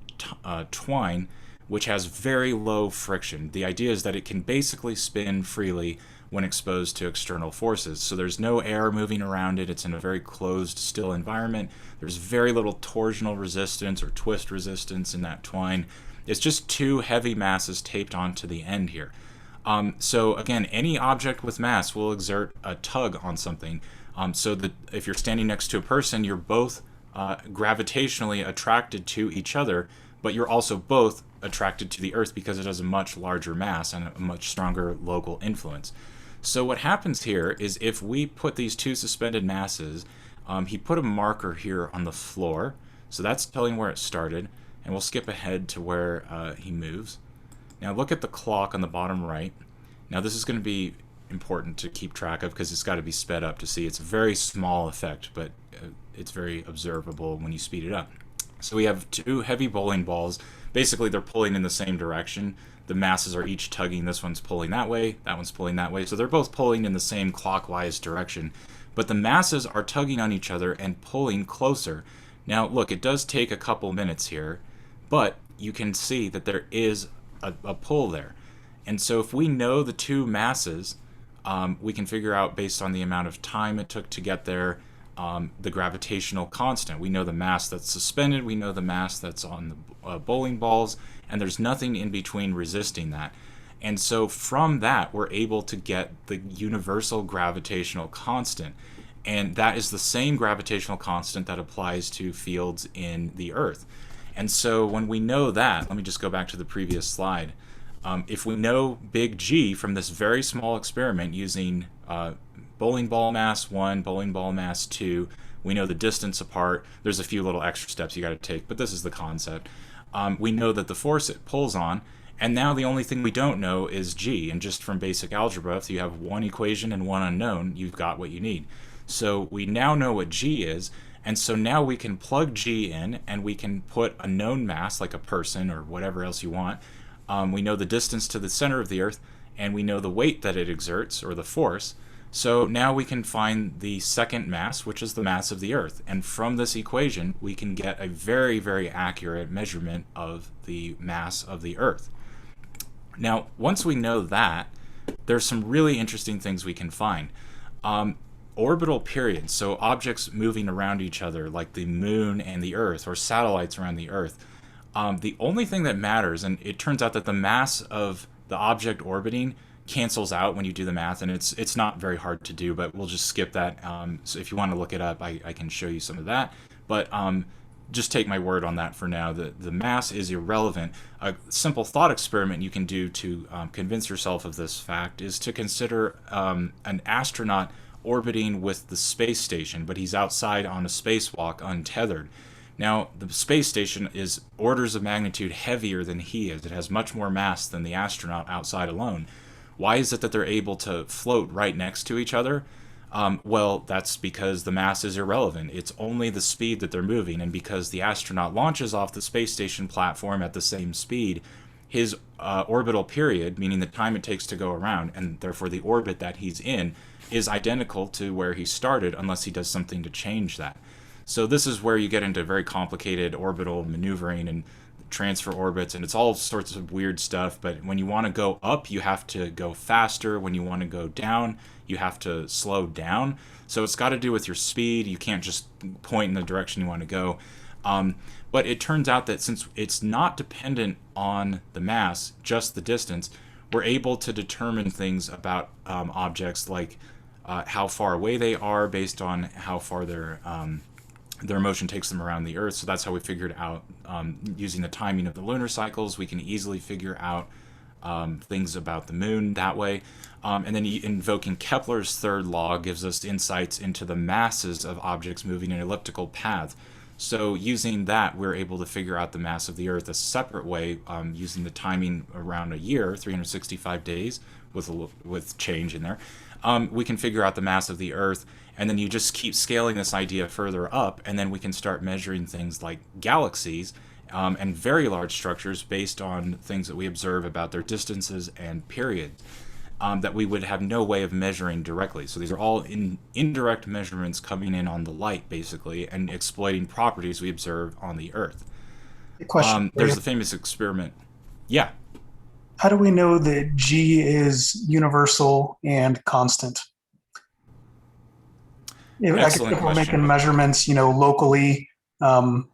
twine, which has very low friction. The idea is that it can basically spin freely when exposed to external forces. So there's no air moving around it. It's in a very closed, still environment. There's very little torsional resistance or twist resistance in that twine. It's just two heavy masses taped onto the end here. So again, any object with mass will exert a tug on something. So that if you're standing next to a person, you're both gravitationally attracted to each other, but you're also both attracted to the Earth because it has a much larger mass and a much stronger local influence. So what happens here is if we put these two suspended masses, he put a marker here on the floor, so that's telling where it started, and we'll skip ahead to where he moves. Now look at the clock on the bottom right. Now this is going to be important to keep track of because it's got to be sped up to see. It's a very small effect, but it's very observable when you speed it up. So we have two heavy bowling balls. Basically they're pulling in the same direction. The masses are each tugging. This one's pulling that way, that one's pulling that way. So they're both pulling in the same clockwise direction. But the masses are tugging on each other and pulling closer. Now look, it does take a couple minutes here, but you can see that there is a pull there. And so if we know the two masses, we can figure out based on the amount of time it took to get there, the gravitational constant. We know the mass that's suspended, we know the mass that's on the bowling balls, and there's nothing in between resisting that. And so from that, we're able to get the universal gravitational constant. And that is the same gravitational constant that applies to fields in the Earth. And so when we know that, let me just go back to the previous slide. If we know big G from this very small experiment using bowling ball mass 1, bowling ball mass 2, we know the distance apart. There's a few little extra steps you got to take, but this is the concept. We know that the force it pulls on, and now the only thing we don't know is G. And just from basic algebra, if you have one equation and one unknown, you've got what you need. So we now know what G is, and so now we can plug G in and we can put a known mass, like a person or whatever else you want. We know the distance to the center of the Earth, and we know the weight that it exerts, or the force. So now we can find the second mass, which is the mass of the Earth. And from this equation, we can get a very, very accurate measurement of the mass of the Earth. Now, once we know that, there's some really interesting things we can find. Orbital periods, so objects moving around each other, like the moon and the Earth, or satellites around the Earth. The only thing that matters, and it turns out that the mass of the object orbiting cancels out when you do the math, and it's not very hard to do, but we'll just skip that. So if you want to look it up, I can show you some of that. But just take my word on that for now. The mass is irrelevant. A simple thought experiment you can do to convince yourself of this fact is to consider an astronaut orbiting with the space station, but he's outside on a spacewalk untethered. Now, the space station is orders of magnitude heavier than he is. It has much more mass than the astronaut outside alone. Why is it that they're able to float right next to each other? Well, that's because the mass is irrelevant. It's only the speed that they're moving, and because the astronaut launches off the space station platform at the same speed, his orbital period, meaning the time it takes to go around, and therefore the orbit that he's in, is identical to where he started unless he does something to change that. So this is where you get into very complicated orbital maneuvering and transfer orbits, and it's all sorts of weird stuff. But when you want to go up, you have to go faster. When you want to go down, you have to slow down. So it's got to do with your speed. You can't just point in the direction you want to go. But it turns out that since it's not dependent on the mass, just the distance, we're able to determine things about objects like how far away they are based on how far their motion takes them around the Earth. So that's how we figured out, using the timing of the lunar cycles, we can easily figure out things about the moon that way. And then invoking Kepler's third law gives us insights into the masses of objects moving in an elliptical path. So using that, we're able to figure out the mass of the Earth a separate way, using the timing around a year, 365 days, with change in there. We can figure out the mass of the Earth, and then you just keep scaling this idea further up, and then we can start measuring things like galaxies and very large structures based on things that we observe about their distances and periods. That we would have no way of measuring directly. So these are all indirect measurements coming in on the light, basically, and exploiting properties we observe on the Earth. Question. There's the famous experiment. Yeah. How do we know that G is universal and constant? If we're making measurements, locally, and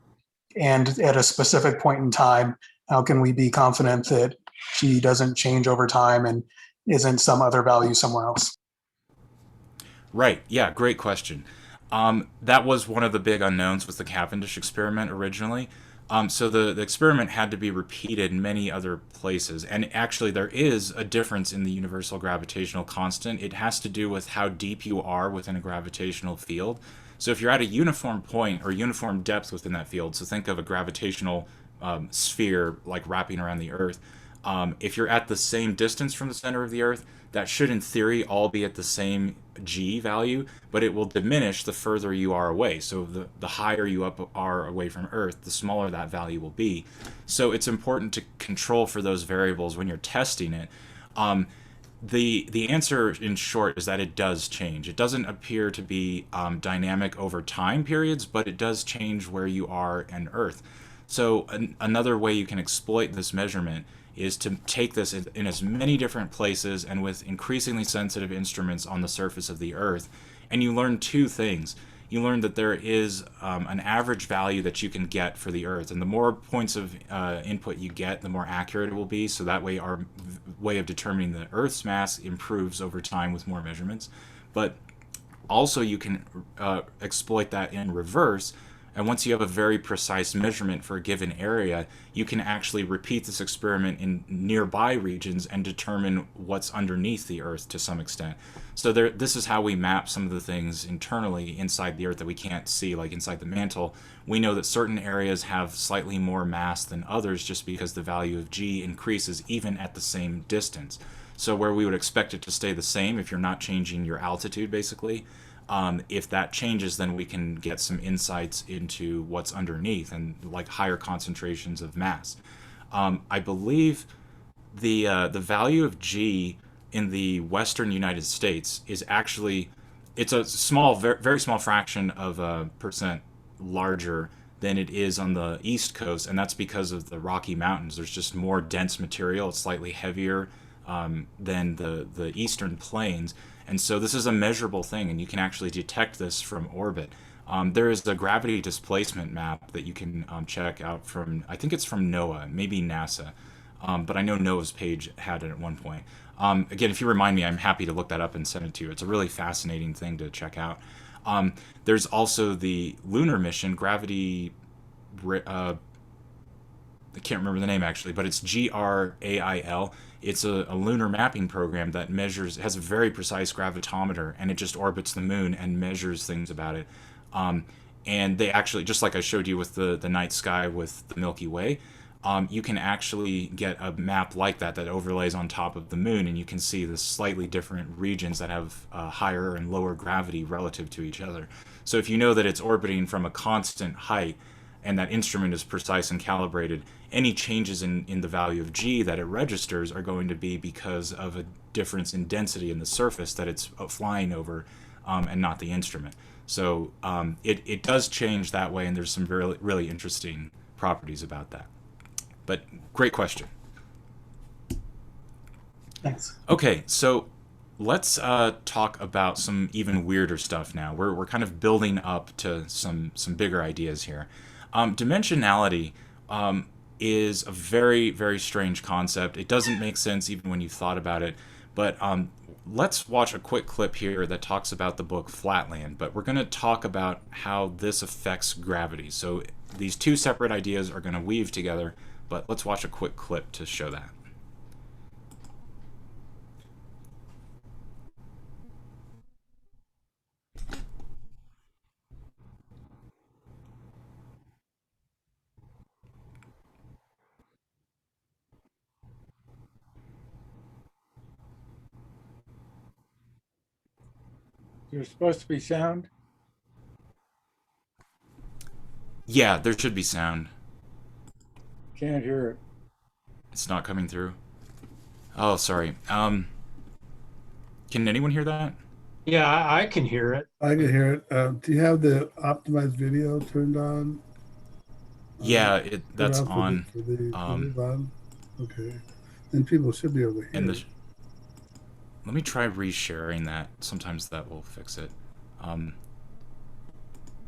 at a specific point in time, how can we be confident that G doesn't change over time and isn't some other value somewhere else? Right. Yeah. Great question. That was one of the big unknowns with the Cavendish experiment originally. So the experiment had to be repeated in many other places. And actually, there is a difference in the universal gravitational constant. It has to do with how deep you are within a gravitational field. So if you're at a uniform point or uniform depth within that field, so think of a gravitational sphere like wrapping around the Earth. If you're at the same distance from the center of the Earth, that should in theory all be at the same G value, but it will diminish the further you are away. So the higher you are away from Earth, the smaller that value will be. So it's important to control for those variables when you're testing it. The answer in short is that it does change. It doesn't appear to be dynamic over time periods, but it does change where you are in Earth. So another way you can exploit this measurement is to take this in as many different places and with increasingly sensitive instruments on the surface of the Earth. And you learn two things. You learn that there is an average value that you can get for the Earth. And the more points of input you get, the more accurate it will be. So that way our way of determining the Earth's mass improves over time with more measurements. But also you can exploit that in reverse. And once you have a very precise measurement for a given area, you can actually repeat this experiment in nearby regions and determine what's underneath the Earth to some extent. So this is how we map some of the things internally inside the Earth that we can't see, like inside the mantle. We know that certain areas have slightly more mass than others just because the value of G increases even at the same distance. So where we would expect it to stay the same if you're not changing your altitude, basically, if that changes, then we can get some insights into what's underneath and like higher concentrations of mass. I believe the value of G in the western United States is actually, it's a small, very small fraction of a percent larger than it is on the East Coast, and that's because of the Rocky Mountains. There's just more dense material. It's slightly heavier than the eastern plains. And so this is a measurable thing, and you can actually detect this from orbit. There is a gravity displacement map that you can check out from, I think it's from NOAA, maybe NASA, but I know NOAA's page had it at one point. Again, if you remind me, I'm happy to look that up and send it to you. It's a really fascinating thing to check out. There's also the lunar mission, I can't remember the name actually, but it's GRAIL. It's a lunar mapping program that has a very precise gravitometer, and it just orbits the moon and measures things about it. And they actually, just like I showed you with the night sky with the Milky Way, you can actually get a map like that overlays on top of the moon, and you can see the slightly different regions that have higher and lower gravity relative to each other. So if you know that it's orbiting from a constant height, and that instrument is precise and calibrated, any changes in the value of G that it registers are going to be because of a difference in density in the surface that it's flying over, and not the instrument. So it does change that way, and there's some really, really interesting properties about that. But great question. Thanks. Okay, so let's talk about some even weirder stuff now. We're kind of building up to some bigger ideas here. Dimensionality is a very, very strange concept. It doesn't make sense even when you thought about it. But let's watch a quick clip here that talks about the book Flatland. But we're going to talk about how this affects gravity. So these two separate ideas are going to weave together. But let's watch a quick clip to show that. There's supposed to be sound. Yeah, there should be sound. Can't hear it. It's not coming through. Oh, sorry. Can anyone hear that? Yeah, I can hear it. I can hear it. Do you have the optimized video turned on? Yeah, that's Turn off on. for the on? Okay. Then people should be able to hear And it. let me try resharing that. Sometimes that will fix it.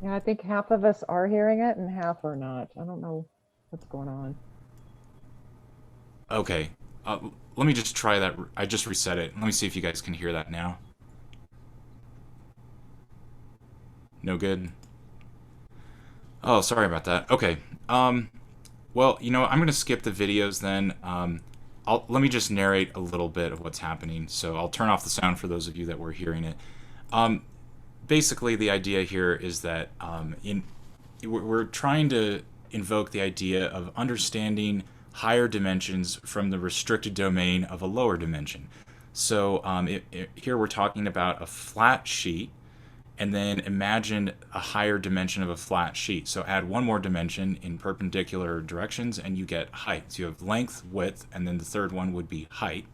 Yeah, I think half of us are hearing it and half are not. I don't know what's going on. Okay. Let me just try that. I just reset it. Let me see if you guys can hear that now. No good? Oh, sorry about that. Okay. Well, you know, I'm going to skip the videos then. Let me just narrate a little bit of what's happening. So I'll turn off the sound for those of you that were hearing it. Basically, the idea here is that we're trying to invoke the idea of understanding higher dimensions from the restricted domain of a lower dimension. So here we're talking about a flat sheet, and then imagine a higher dimension of a flat sheet. So add one more dimension in perpendicular directions, and you get height. So you have length, width, and then the third one would be height.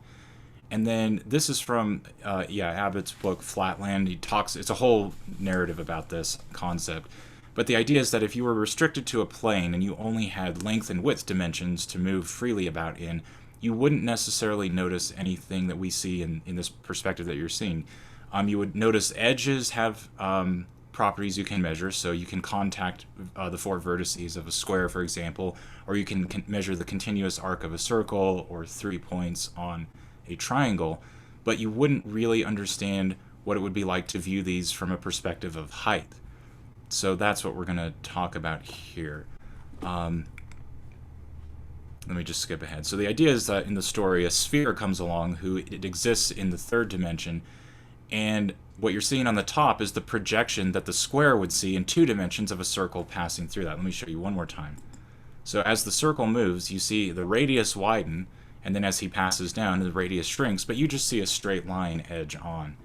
And then this is from Abbott's book Flatland. It's a whole narrative about this concept. But the idea is that if you were restricted to a plane and you only had length and width dimensions to move freely about in, you wouldn't necessarily notice anything that we see in this perspective that you're seeing. You would notice edges have properties you can measure, so you can contact the four vertices of a square, for example, or you can measure the continuous arc of a circle or 3 points on a triangle, but you wouldn't really understand what it would be like to view these from a perspective of height. So that's what we're going to talk about here. Let me just skip ahead. So the idea is that in the story, a sphere comes along it exists in the third dimension, and what you're seeing on the top is the projection that the square would see in 2 dimensions of a circle passing through that. Let me show you one more time. So as the circle moves, you see the radius widen, and then as he passes down, the radius shrinks, but you just see a straight line edge on.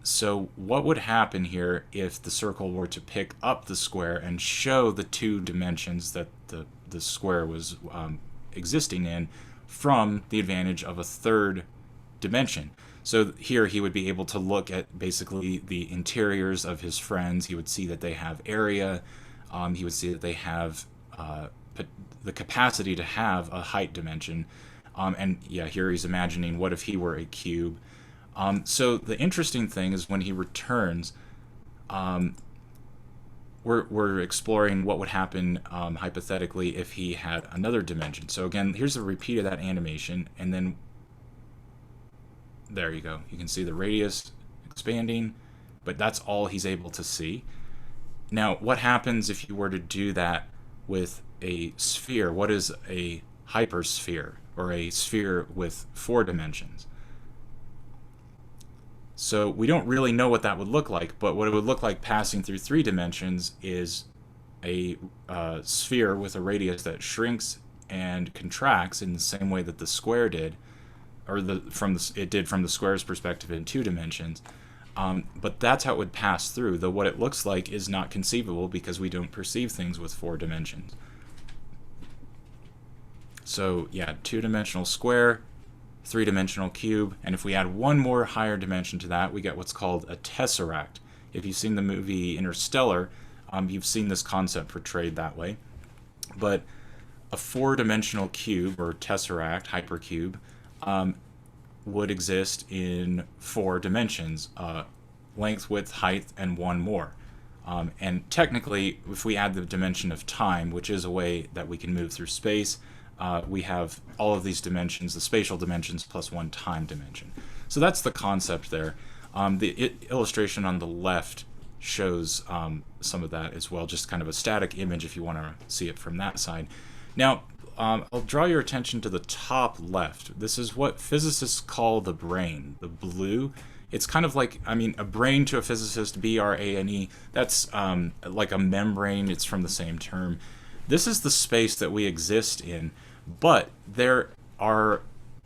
So what would happen here if the circle were to pick up the square and show the 2 dimensions that the square was existing in from the advantage of a third dimension? So here he would be able to look at basically the interiors of his friends. He would see that they have area. He would see that they have the capacity to have a height dimension. And yeah, here he's imagining, what if he were a cube? So the interesting thing is when he returns, we're exploring what would happen hypothetically if he had another dimension. So again, here's a repeat of that animation, and then there you go. You can see the radius expanding, but that's all he's able to see. Now, what happens if you were to do that with a sphere? What is a hypersphere, or a sphere with 4 dimensions? So we don't really know what that would look like, but what it would look like passing through 3 dimensions is a sphere with a radius that shrinks and contracts in the same way that the square did, or it did from the square's perspective in 2 dimensions. But that's how it would pass through, though what it looks like is not conceivable because we don't perceive things with 4 dimensions. So yeah, 2-dimensional square, 3-dimensional cube, and if we add one more higher dimension to that, we get what's called a tesseract. If you've seen the movie Interstellar, you've seen this concept portrayed that way. But a 4-dimensional cube, or tesseract, hypercube, would exist in 4 dimensions, length, width, height, and one more. And technically, if we add the dimension of time, which is a way that we can move through space, we have all of these dimensions, the spatial dimensions plus one time dimension. So that's the concept there. The illustration on the left shows some of that as well, just kind of a static image if you want to see it from that side. Now, I'll draw your attention to the top left. This is what physicists call the brane, the blue. It's kind of like, I mean, a brain to a physicist, B-R-A-N-E, that's like a membrane. It's from the same term. This is the space that we exist in, but there are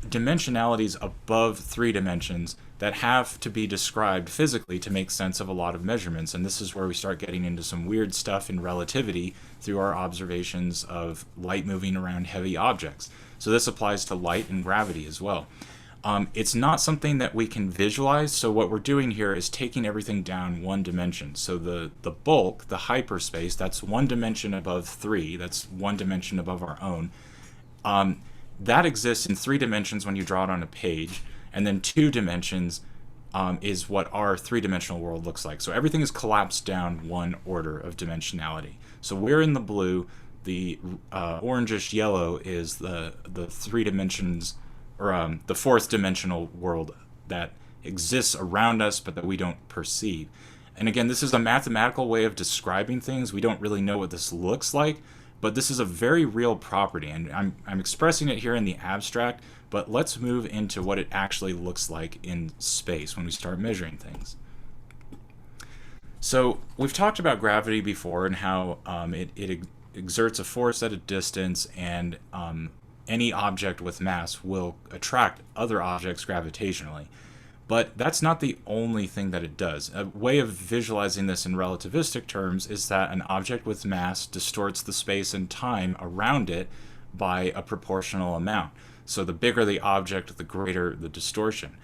dimensionalities above 3 dimensions that have to be described physically to make sense of a lot of measurements. And this is where we start getting into some weird stuff in relativity through our observations of light moving around heavy objects. So this applies to light and gravity as well. It's not something that we can visualize, so what we're doing here is taking everything down 1 dimension. So the bulk, the hyperspace, that's 1 dimension above 3, that's 1 dimension above our own. That exists in 3 dimensions when you draw it on a page, and then 2 dimensions is what our 3-dimensional world looks like. So everything is collapsed down 1 order of dimensionality. So we're in the blue, the orangish yellow is the 3 dimensions, or the 4th dimensional world that exists around us but that we don't perceive. And again, this is a mathematical way of describing things. We don't really know what this looks like, but this is a very real property, and I'm expressing it here in the abstract, but let's move into what it actually looks like in space when we start measuring things. So we've talked about gravity before and how it exerts a force at a distance, and any object with mass will attract other objects gravitationally. But that's not the only thing that it does. A way of visualizing this in relativistic terms is that an object with mass distorts the space and time around it by a proportional amount. So the bigger the object, the greater the distortion.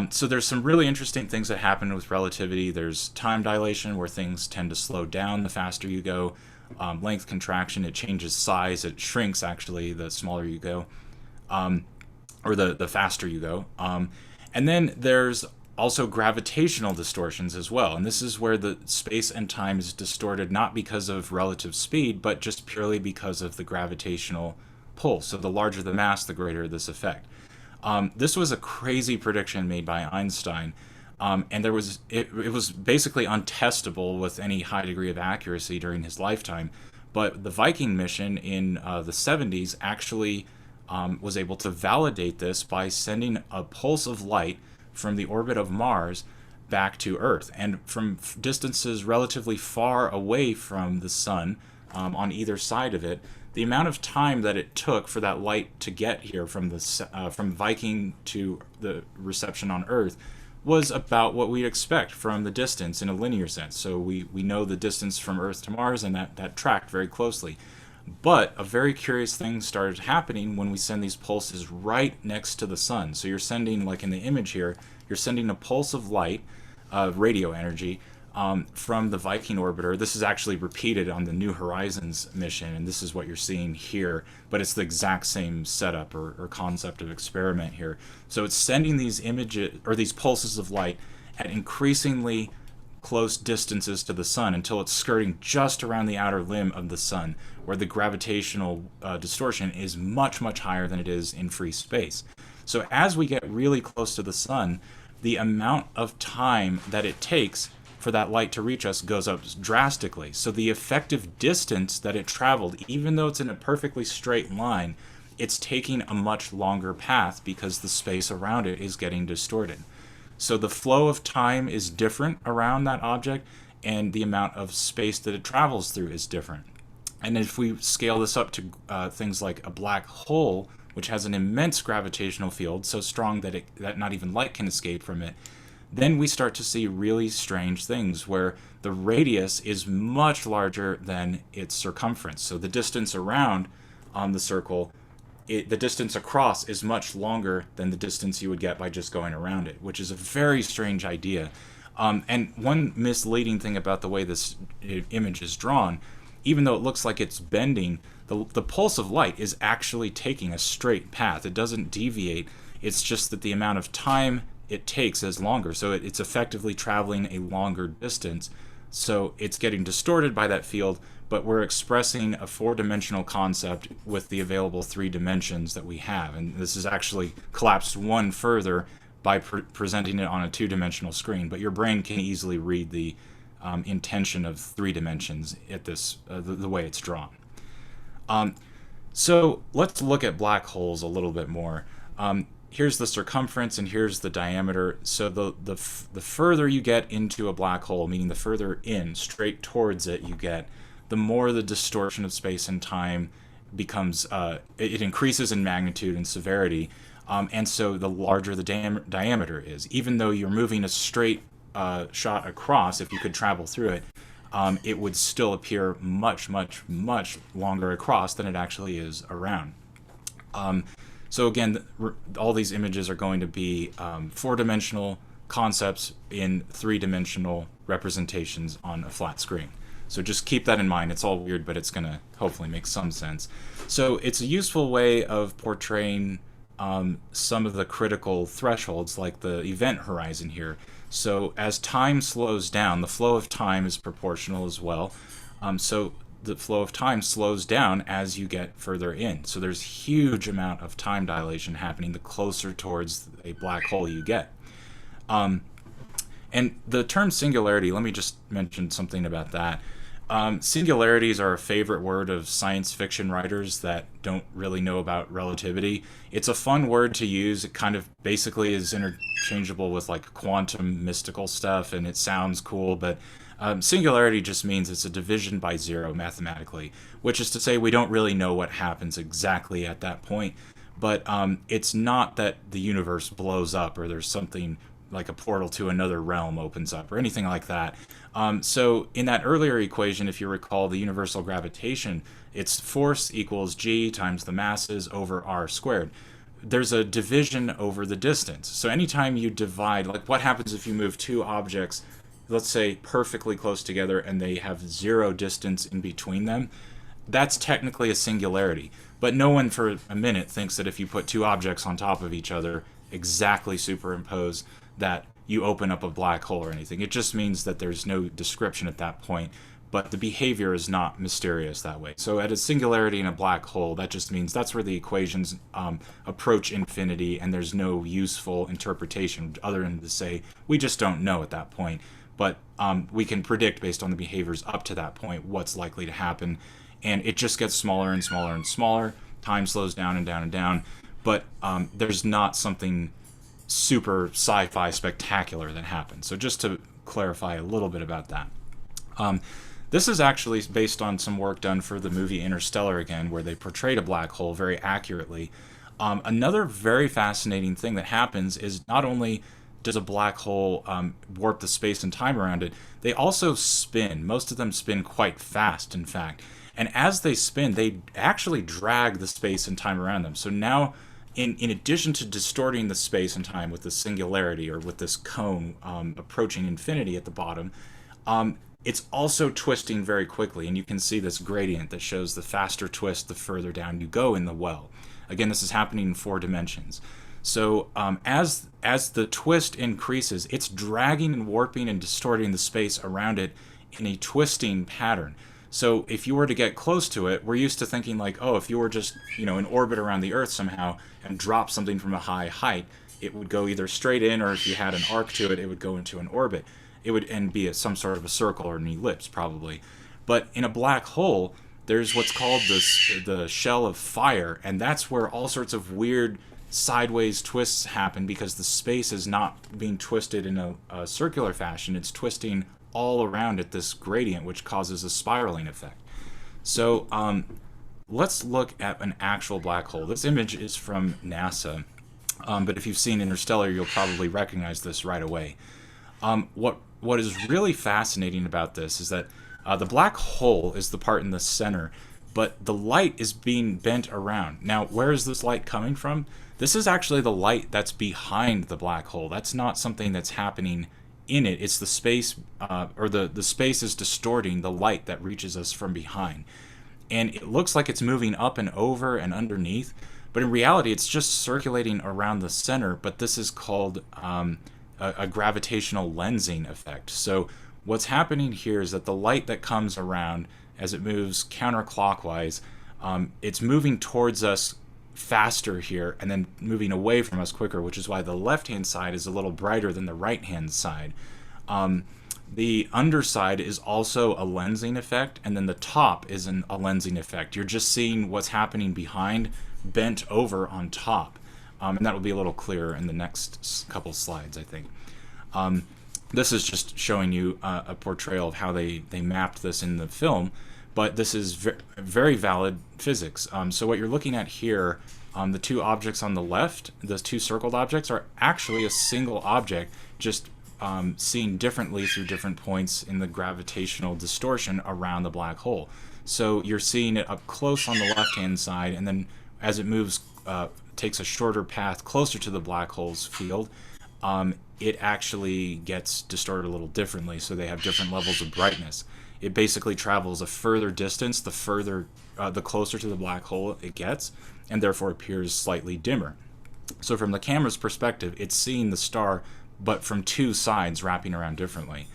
So there's some really interesting things that happen with relativity. There's time dilation, where things tend to slow down the faster you go. Length contraction, it changes size, it shrinks actually the smaller you go, or the faster you go. And then there's also gravitational distortions as well, and this is where the space and time is distorted not because of relative speed, but just purely because of the gravitational pull. So the larger the mass, the greater this effect. This was a crazy prediction made by Einstein, and it was basically untestable with any high degree of accuracy during his lifetime. But the Viking mission in the 70s actually was able to validate this by sending a pulse of light from the orbit of Mars back to Earth. And from distances relatively far away from the sun, on either side of it, the amount of time that it took for that light to get here from Viking to the reception on Earth was about what we'd expect from the distance in a linear sense. So we know the distance from Earth to Mars, and that tracked very closely. But a very curious thing started happening when we send these pulses right next to the sun. So you're sending, like in the image here, you're sending a pulse of light, radio energy, from the Viking orbiter. This is actually repeated on the New Horizons mission, and this is what you're seeing here, but it's the exact same setup or concept of experiment here. So it's sending these images, or these pulses of light, at increasingly close distances to the sun until it's skirting just around the outer limb of the sun, where the gravitational distortion is much, much higher than it is in free space. So as we get really close to the sun, the amount of time that it takes for that light to reach us goes up drastically. So the effective distance that it traveled, even though it's in a perfectly straight line, it's taking a much longer path because the space around it is getting distorted. So the flow of time is different around that object, and the amount of space that it travels through is different. And if we scale this up to things like a black hole, which has an immense gravitational field, so strong that not even light can escape from it, then we start to see really strange things where the radius is much larger than its circumference. So the distance around on the circle, the distance across is much longer than the distance you would get by just going around it, which is a very strange idea. And one misleading thing about the way this image is drawn, even though it looks like it's bending, the pulse of light is actually taking a straight path. It doesn't deviate. It's just that the amount of time it takes is longer. So it's effectively traveling a longer distance. So it's getting distorted by that field, but we're expressing a four-dimensional concept with the available 3 dimensions that we have. And this is actually collapsed one further by presenting it on a 2-dimensional screen. But your brain can easily read the intention of 3 dimensions at this the way it's drawn. So let's look at black holes a little bit more. Here's the circumference and here's the diameter. So the further you get into a black hole, meaning the further in, straight towards it you get, the more the distortion of space and time becomes, it increases in magnitude and severity. And so the larger the diameter is. Even though you're moving a straight shot across, if you could travel through it, it would still appear much, much, much longer across than it actually is around. So again, all these images are going to be 4-dimensional concepts in 3-dimensional representations on a flat screen. So just keep that in mind. It's all weird, but it's going to hopefully make some sense. So it's a useful way of portraying some of the critical thresholds, like the event horizon here. So as time slows down, the flow of time is proportional as well. So the flow of time slows down as you get further in. So there's huge amount of time dilation happening the closer towards a black hole you get. And the term singularity, let me just mention something about that. Singularities are a favorite word of science fiction writers that don't really know about relativity. It's a fun word to use. It kind of basically is interchangeable with like quantum mystical stuff, and it sounds cool, but singularity just means it's a division by 0 mathematically, which is to say we don't really know what happens exactly at that point, but it's not that the universe blows up or there's something like a portal to another realm opens up or anything like that. So in that earlier equation, if you recall the universal gravitation, it's force equals g times the masses over r squared. There's a division over the distance. So anytime you divide, like what happens if you move 2 objects, let's say perfectly close together, and they have 0 distance in between them, that's technically a singularity. But no one for a minute thinks that if you put 2 objects on top of each other, exactly superimpose, that you open up a black hole or anything. It just means that there's no description at that point, but the behavior is not mysterious that way. So at a singularity in a black hole, that just means that's where the equations approach infinity, and there's no useful interpretation other than to say we just don't know at that point. But we can predict based on the behaviors up to that point what's likely to happen, and it just gets smaller and smaller and smaller. Time slows down and down and down, but there's not something super sci-fi spectacular that happens. So just to clarify a little bit about that. This is actually based on some work done for the movie Interstellar again, where they portrayed a black hole very accurately. Another very fascinating thing that happens is not only does a black hole warp the space and time around it, they also spin. Most of them spin quite fast, in fact. And as they spin, they actually drag the space and time around them. So now, in addition to distorting the space and time with the singularity, or with this cone approaching infinity at the bottom, it's also twisting very quickly. And you can see this gradient that shows the faster twist the further down you go in the well. Again, this is happening in 4 dimensions. So as the twist increases, it's dragging and warping and distorting the space around it in a twisting pattern. So if you were to get close to it, we're used to thinking like, oh, if you were just, in orbit around the Earth somehow and drop something from a high height, it would go either straight in, or if you had an arc to it, it would go into an orbit. It would be some sort of a circle or an ellipse probably. But in a black hole, there's what's called the shell of fire, and that's where all sorts of weird sideways twists happen, because the space is not being twisted in a circular fashion. It's twisting all around it, this gradient, which causes a spiraling effect. So let's look at an actual black hole. This image is from NASA, but if you've seen Interstellar, you'll probably recognize this right away. What is really fascinating about this is that the black hole is the part in the center, but the light is being bent around. Now, where is this light coming from? This is actually the light that's behind the black hole. That's not something that's happening in it. It's the space, or the space is distorting the light that reaches us from behind. And it looks like it's moving up and over and underneath, but in reality, it's just circulating around the center. But this is called a gravitational lensing effect. So what's happening here is that the light that comes around as it moves counterclockwise, it's moving towards us faster here and then moving away from us quicker, which is why the left-hand side is a little brighter than the right-hand side. The underside is also a lensing effect, and then the top is a lensing effect. You're just seeing what's happening behind bent over on top. And that will be a little clearer in the next couple slides, I think. This is just showing you a portrayal of how they mapped this in the film, but this is very valid physics. So what you're looking at here, the two objects on the left, the two circled objects, are actually a single object, just seen differently through different points in the gravitational distortion around the black hole. So you're seeing it up close on the left-hand side, and then as it moves, takes a shorter path closer to the black hole's field, it actually gets distorted a little differently, so they have different levels of brightness. It basically travels a further distance the closer to the black hole it gets, and therefore appears slightly dimmer. So from the camera's perspective, it's seeing the star, but from two sides wrapping around differently.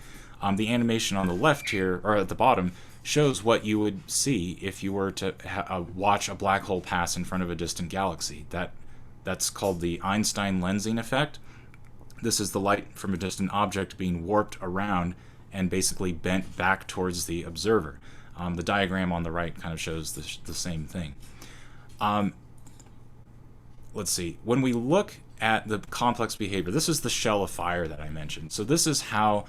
The animation on the left here, or at the bottom, shows what you would see if you were to watch a black hole pass in front of a distant galaxy. That's called the Einstein lensing effect. This is the light from a distant object being warped around and basically bent back towards the observer. The diagram on the right kind of shows the same thing. Let's see. When we look at the complex behavior, this is the shell of fire that I mentioned. So this is how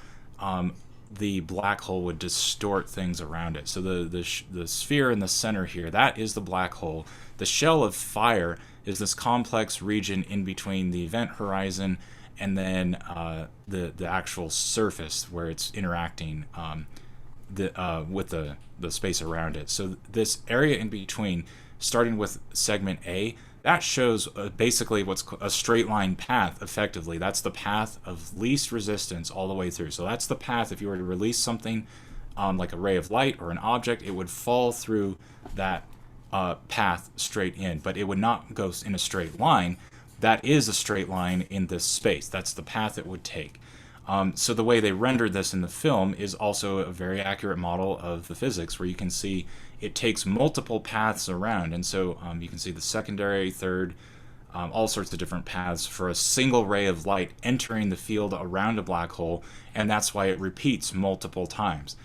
the black hole would distort things around it. So the sphere in the center here, that is the black hole. The shell of fire is this complex region in between the event horizon and then the actual surface where it's interacting with the space around it. So this area in between, starting with segment A, that shows basically what's a straight line path, effectively. That's the path of least resistance all the way through. So that's the path, if you were to release something like a ray of light or an object, it would fall through that path straight in, but it would not go in a straight line. That is a straight line in this space. That's the path it would take. So the way they rendered this in the film is also a very accurate model of the physics, where you can see it takes multiple paths around. And so you can see the secondary, third, all sorts of different paths for a single ray of light entering the field around a black hole, and that's why it repeats multiple times.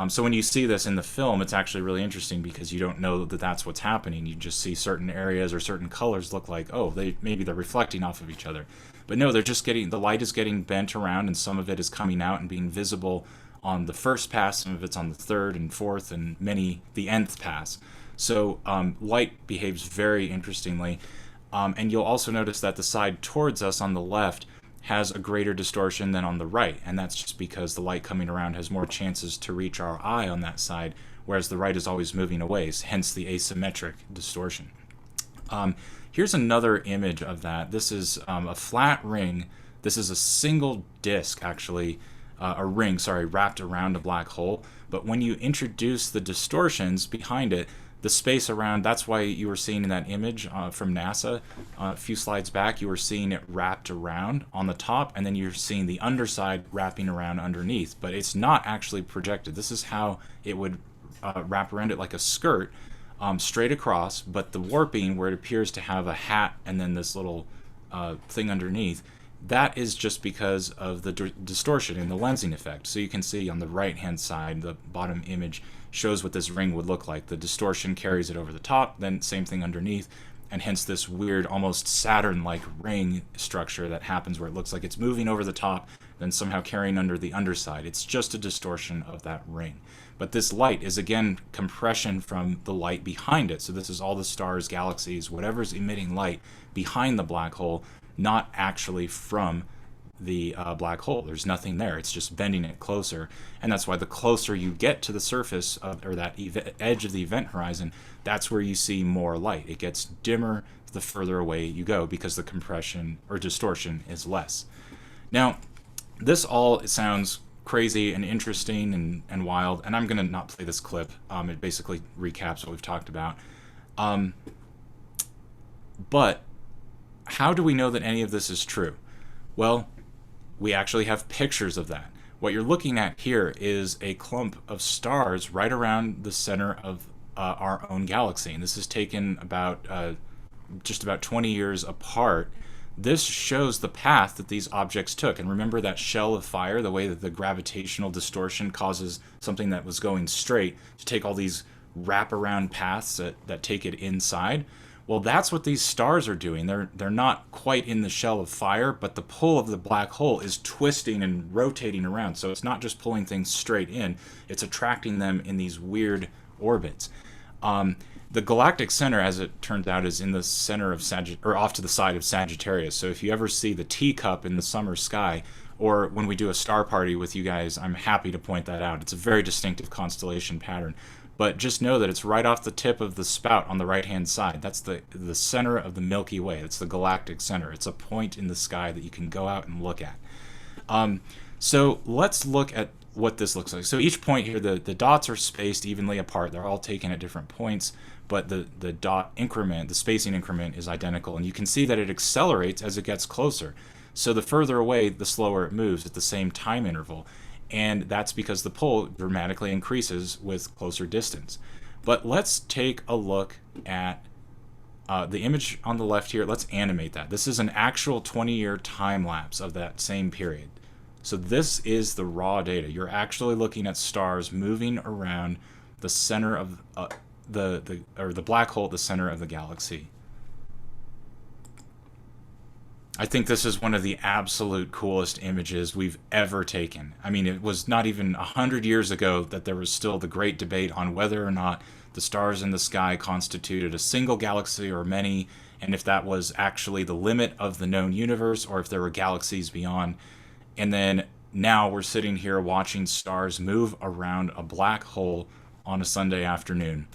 So when you see this in the film, it's actually really interesting because you don't know that that's what's happening. You just see certain areas or certain colors look like, oh, maybe they're reflecting off of each other. But no, they're just the light is getting bent around, and some of it is coming out and being visible on the first pass, some of it's on the third and fourth, and the nth pass. So light behaves very interestingly. And you'll also notice that the side towards us on the left has a greater distortion than on the right, and that's just because the light coming around has more chances to reach our eye on that side, whereas the right is always moving away, hence the asymmetric distortion. Here's another image of that. This is a flat ring. This is a single disk, actually, a ring, sorry, wrapped around a black hole. But when you introduce the distortions behind it, the space around, that's why you were seeing in that image from NASA a few slides back, you were seeing it wrapped around on the top, and then you're seeing the underside wrapping around underneath. But it's not actually projected. This is how it would wrap around it like a skirt, straight across, but the warping where it appears to have a hat and then this little thing underneath, that is just because of the distortion in the lensing effect. So you can see on the right hand side, the bottom image shows what this ring would look like. The distortion carries it over the top, then same thing underneath, and hence this weird, almost Saturn-like ring structure that happens where it looks like it's moving over the top, then somehow carrying under the underside. It's just a distortion of that ring. But this light is, again, compression from the light behind it. So this is all the stars, galaxies, whatever's emitting light behind the black hole, not actually from the black hole. There's nothing there. It's just bending it closer, and that's why the closer you get to the surface or that edge of the event horizon, that's where you see more light. It gets dimmer the further away you go because the compression or distortion is less. Now, this all sounds crazy and interesting and wild, and I'm going to not play this clip. It basically recaps what we've talked about. But how do we know that any of this is true? Well, we actually have pictures of that. What you're looking at here is a clump of stars right around the center of our own galaxy, and this is taken about just about 20 years apart. This shows the path that these objects took. And remember that shell of fire, the way that the gravitational distortion causes something that was going straight to take all these wraparound paths that take it inside? Well, that's what these stars are doing. They're not quite in the shell of fire, but the pull of the black hole is twisting and rotating around. So it's not just pulling things straight in, it's attracting them in these weird orbits. The galactic center, as it turns out, is in the center of or off to the side of Sagittarius. So if you ever see the teacup in the summer sky, or when we do a star party with you guys, I'm happy to point that out. It's a very distinctive constellation pattern. But just know that it's right off the tip of the spout on the right-hand side. That's the center of the Milky Way. It's the galactic center. It's a point in the sky that you can go out and look at. So let's look at what this looks like. So each point here, the dots are spaced evenly apart. They're all taken at different points, but the dot increment, the spacing increment, is identical. And you can see that it accelerates as it gets closer. So the further away, the slower it moves at the same time interval. And that's because the pull dramatically increases with closer distance. But let's take a look at the image on the left here. Let's animate that. This is an actual 20-year time lapse of that same period. So this is the raw data. You're actually looking at stars moving around the center of the black hole at the center of the galaxy. I think this is one of the absolute coolest images we've ever taken. I mean, it was not even 100 years ago that there was still the great debate on whether or not the stars in the sky constituted a single galaxy or many, and if that was actually the limit of the known universe or if there were galaxies beyond. And then now we're sitting here watching stars move around a black hole on a Sunday afternoon.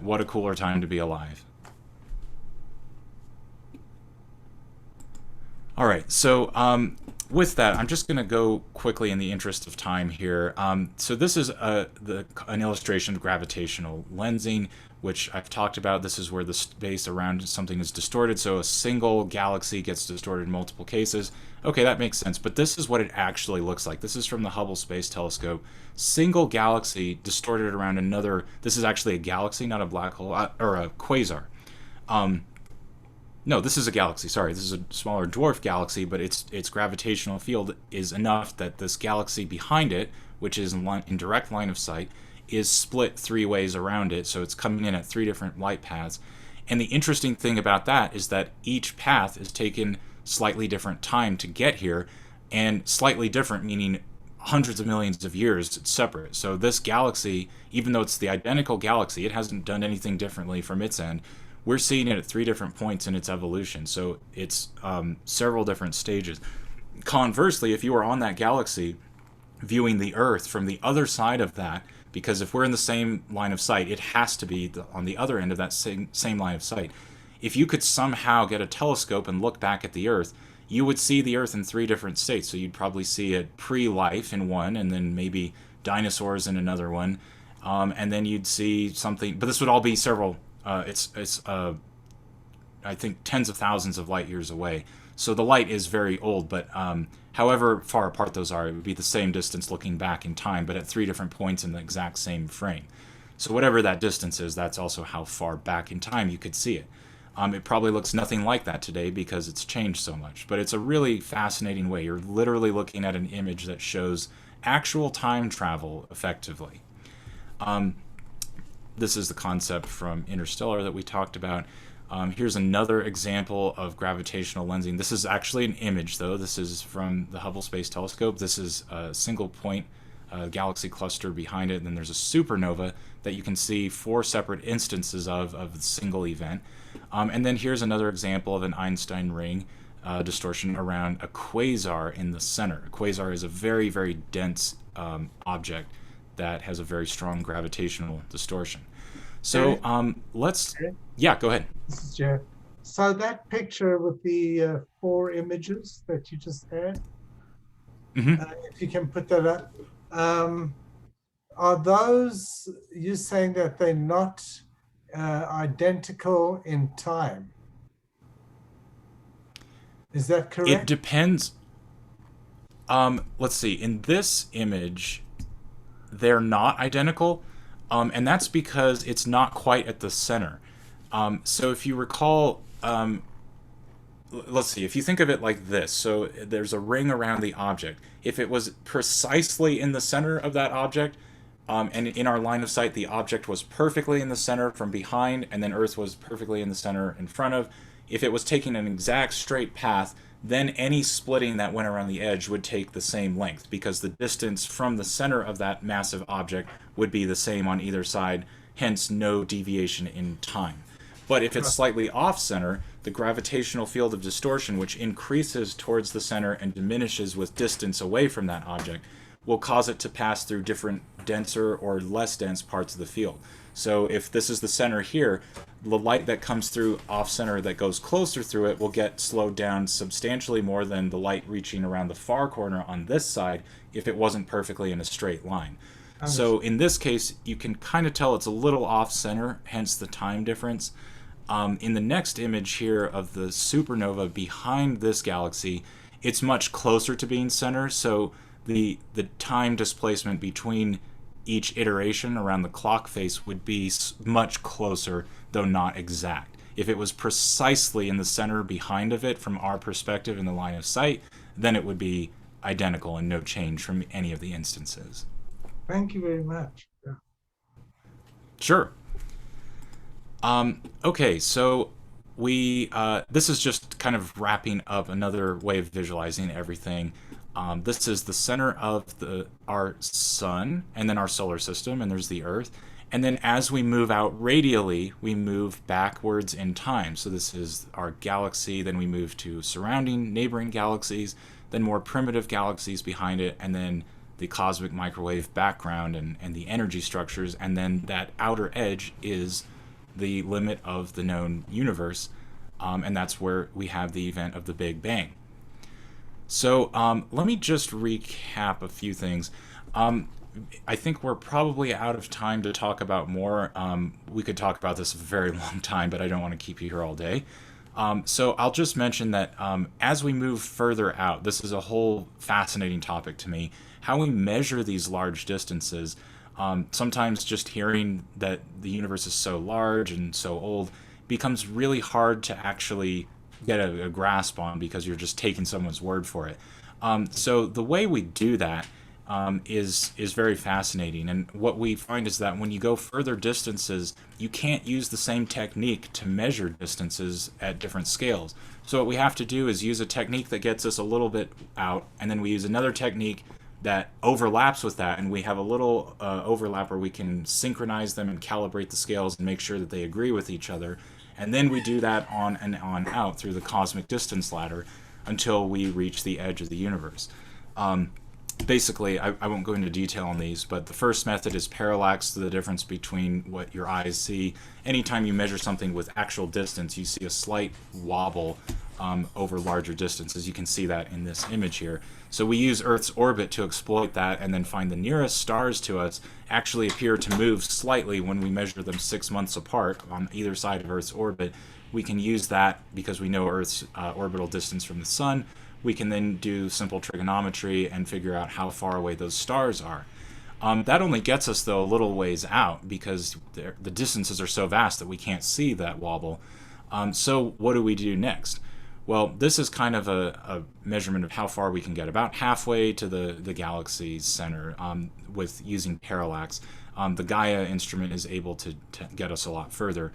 What a cooler time to be alive. All right, so with that, I'm just going to go quickly in the interest of time here. So this is an illustration of gravitational lensing, which I've talked about. This is where the space around something is distorted, so a single galaxy gets distorted in multiple cases. Okay, that makes sense, but this is what it actually looks like. This is from the Hubble Space Telescope. Single galaxy distorted around another. This is actually a galaxy, not a black hole, or a quasar. No, this is a galaxy, sorry. This is a smaller dwarf galaxy, but its gravitational field is enough that this galaxy behind it, which is in direct line of sight, is split 3 ways around it, so it's coming in at 3 different light paths. And the interesting thing about that is that each path is taken slightly different time to get here, and slightly different meaning hundreds of millions of years separate. So this galaxy, even though it's the identical galaxy, it hasn't done anything differently from its end. We're seeing it at 3 different points in its evolution, so it's several different stages. Conversely, if you were on that galaxy viewing the Earth from the other side of that, because if we're in the same line of sight, it has to be on the other end of that same line of sight. If you could somehow get a telescope and look back at the Earth, you would see the Earth in 3 different states. So you'd probably see it pre-life in one, and then maybe dinosaurs in another one, and then you'd see something. But this would all be several. I think tens of thousands of light years away. So the light is very old, but however far apart those are, it would be the same distance looking back in time, but at 3 different points in the exact same frame. So whatever that distance is, that's also how far back in time you could see it. It probably looks nothing like that today because it's changed so much, but it's a really fascinating way. You're literally looking at an image that shows actual time travel effectively. This is the concept from Interstellar that we talked about. Here's another example of gravitational lensing. This is actually an image, though. This is from the Hubble Space Telescope. This is a single point galaxy cluster behind it, and then there's a supernova that you can see 4 separate instances of the single event. And then here's another example of an Einstein ring. distortion around a quasar in the center. A quasar is a very, very dense object that has a very strong gravitational distortion. So yeah, go ahead. This is Jeff. So that picture with the 4 images that you just had, if you can put that up, are those, you saying that they're not identical in time? Is that correct? It depends. Let's see. In this image, they're not identical, and that's because it's not quite at the center. So if you recall, let's see, if you think of it like this, so there's a ring around the object. If it was precisely in the center of that object, and in our line of sight, the object was perfectly in the center from behind, and then Earth was perfectly in the center in front of, if it was taking an exact straight path, then any splitting that went around the edge would take the same length, because the distance from the center of that massive object would be the same on either side, hence no deviation in time. But if it's slightly off-center, the gravitational field of distortion, which increases towards the center and diminishes with distance away from that object, will cause it to pass through different denser or less dense parts of the field. So if this is the center here, the light that comes through off-center that goes closer through it will get slowed down substantially more than the light reaching around the far corner on this side if it wasn't perfectly in a straight line. So in this case, you can kind of tell it's a little off-center, hence the time difference. In the next image here of the supernova behind this galaxy, it's much closer to being center, so the time displacement between each iteration around the clock face would be much closer, though not exact. If it was precisely in the center behind of it from our perspective in the line of sight, then it would be identical and no change from any of the instances. Thank you very much. Yeah. Sure. Okay, so we this is just kind of wrapping up another way of visualizing everything. This is the center of our sun, and then our solar system, and there's the Earth. And then as we move out radially, we move backwards in time. So this is our galaxy, then we move to surrounding neighboring galaxies, then more primitive galaxies behind it, and then the cosmic microwave background and the energy structures, and then that outer edge is the limit of the known universe, and that's where we have the event of the Big Bang. So let me just recap a few things. I think we're probably out of time to talk about more. We could talk about this a very long time, but I don't want to keep you here all day. So I'll just mention that as we move further out, this is a whole fascinating topic to me, how we measure these large distances. Sometimes just hearing that the universe is so large and so old becomes really hard to actually get a grasp on, because you're just taking someone's word for it. So the way we do that is very fascinating. And what we find is that when you go further distances, you can't use the same technique to measure distances at different scales. So what we have to do is use a technique that gets us a little bit out, and then we use another technique that overlaps with that, and we have a little overlap where we can synchronize them and calibrate the scales and make sure that they agree with each other. And then we do that on and on out through the cosmic distance ladder until we reach the edge of the universe. Basically, I won't go into detail on these, but the first method is parallax, the difference between what your eyes see. Anytime you measure something with actual distance, you see a slight wobble over larger distances. You can see that in this image here. So we use Earth's orbit to exploit that, and then find the nearest stars to us actually appear to move slightly when we measure them 6 months apart on either side of Earth's orbit. We can use that because we know Earth's orbital distance from the sun. We can then do simple trigonometry and figure out how far away those stars are. That only gets us, though, a little ways out, because the distances are so vast that we can't see that wobble. So what do we do next? Well, this is kind of a measurement of how far we can get, about halfway to the galaxy's center with using parallax. The Gaia instrument is able to get us a lot further.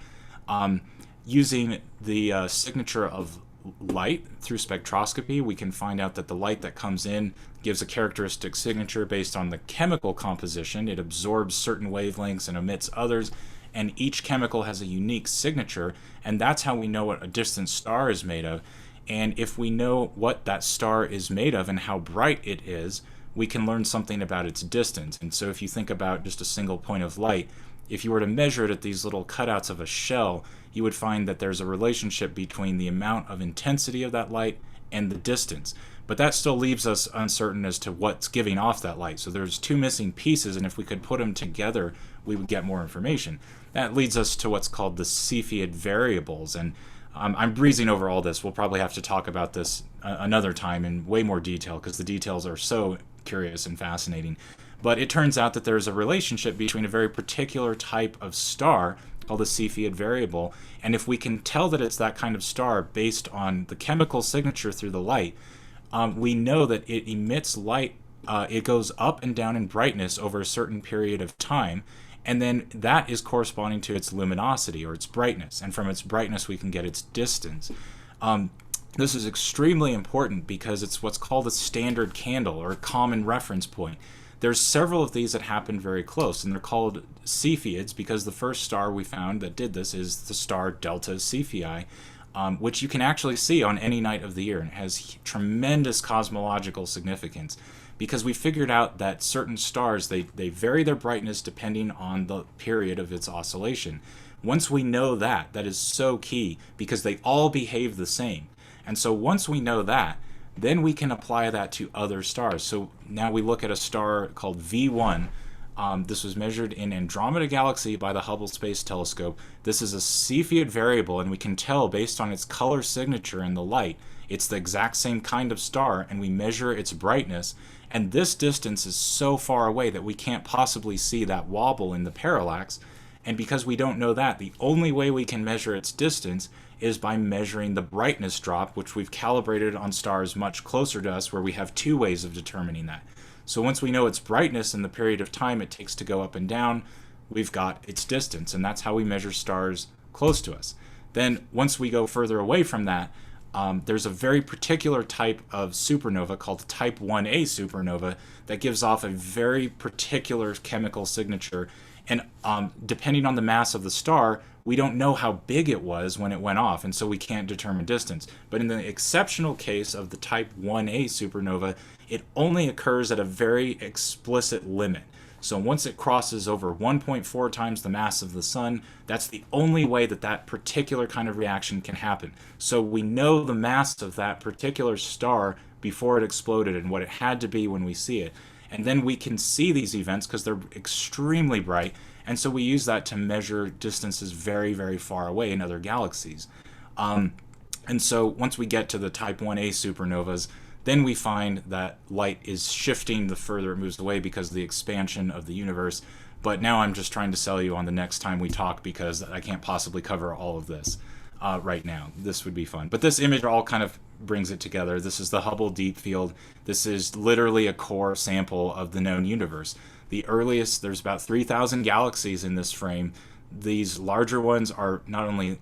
Using the signature of light through spectroscopy, we can find out that the light that comes in gives a characteristic signature based on the chemical composition. It absorbs certain wavelengths and emits others, and each chemical has a unique signature, and that's how we know what a distant star is made of. And if we know what that star is made of and how bright it is, we can learn something about its distance. And so if you think about just a single point of light, if you were to measure it at these little cutouts of a shell, you would find that there's a relationship between the amount of intensity of that light and the distance. But that still leaves us uncertain as to what's giving off that light. So there's two missing pieces, and if we could put them together, we would get more information. That leads us to what's called the Cepheid variables. And I'm breezing over all this. We'll probably have to talk about this another time in way more detail, because the details are so curious and fascinating. But it turns out that there's a relationship between a very particular type of star called the Cepheid variable, and if we can tell that it's that kind of star based on the chemical signature through the light, we know that it emits light, it goes up and down in brightness over a certain period of time, and then that is corresponding to its luminosity or its brightness, and from its brightness we can get its distance. This is extremely important because it's what's called a standard candle or a common reference point. There's several of these that happen very close, and they're called Cepheids because the first star we found that did this is the star Delta Cephei, which you can actually see on any night of the year, and it has tremendous cosmological significance because we figured out that certain stars, they vary their brightness depending on the period of its oscillation. Once we know that, that is so key because they all behave the same. And so once we know that, then we can apply that to other stars. So now we look at a star called V1. This was measured in Andromeda Galaxy by the Hubble Space Telescope. This is a Cepheid variable, and we can tell based on its color signature in the light, it's the exact same kind of star, and we measure its brightness. And this distance is so far away that we can't possibly see that wobble in the parallax. And because we don't know that, the only way we can measure its distance is by measuring the brightness drop, which we've calibrated on stars much closer to us, where we have two ways of determining that. So once we know its brightness and the period of time it takes to go up and down, we've got its distance, and that's how we measure stars close to us. Then once we go further away from that, there's a very particular type of supernova called type 1a supernova that gives off a very particular chemical signature, and depending on the mass of the star, we don't know how big it was when it went off, and so we can't determine distance. But in the exceptional case of the type 1a supernova, it only occurs at a very explicit limit. So once it crosses over 1.4 times the mass of the sun, that's the only way that that particular kind of reaction can happen. So we know the mass of that particular star before it exploded and what it had to be when we see it. And then we can see these events because they're extremely bright, and so we use that to measure distances very, very far away in other galaxies. And so once we get to the type 1a supernovas, then we find that light is shifting the further it moves away because of the expansion of the universe. But now I'm just trying to sell you on the next time we talk because I can't possibly cover all of this right now. This would be fun. But this image all kind of brings it together. This is the Hubble Deep Field. This is literally a core sample of the known universe. The earliest, there's about 3,000 galaxies in this frame. These larger ones are not only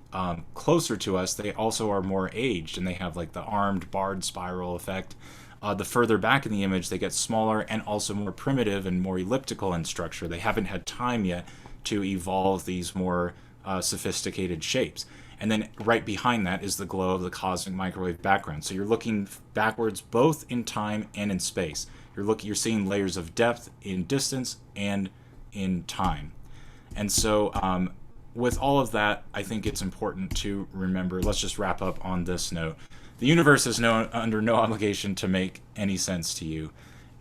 closer to us, they also are more aged, and they have like the armed barred spiral effect. The further back in the image, they get smaller and also more primitive and more elliptical in structure. They haven't had time yet to evolve these more sophisticated shapes. And then right behind that is the glow of the cosmic microwave background. So you're looking backwards both in time and in space. You're seeing layers of depth in distance and in time. And so with all of that, I think it's important to remember, let's just wrap up on this note. The universe is under no obligation to make any sense to you.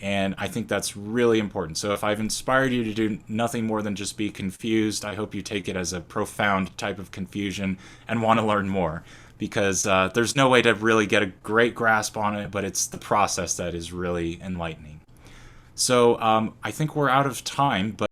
And I think that's really important. So if I've inspired you to do nothing more than just be confused, I hope you take it as a profound type of confusion and want to learn more. Because there's no way to really get a great grasp on it, but it's the process that is really enlightening. So I think we're out of time, but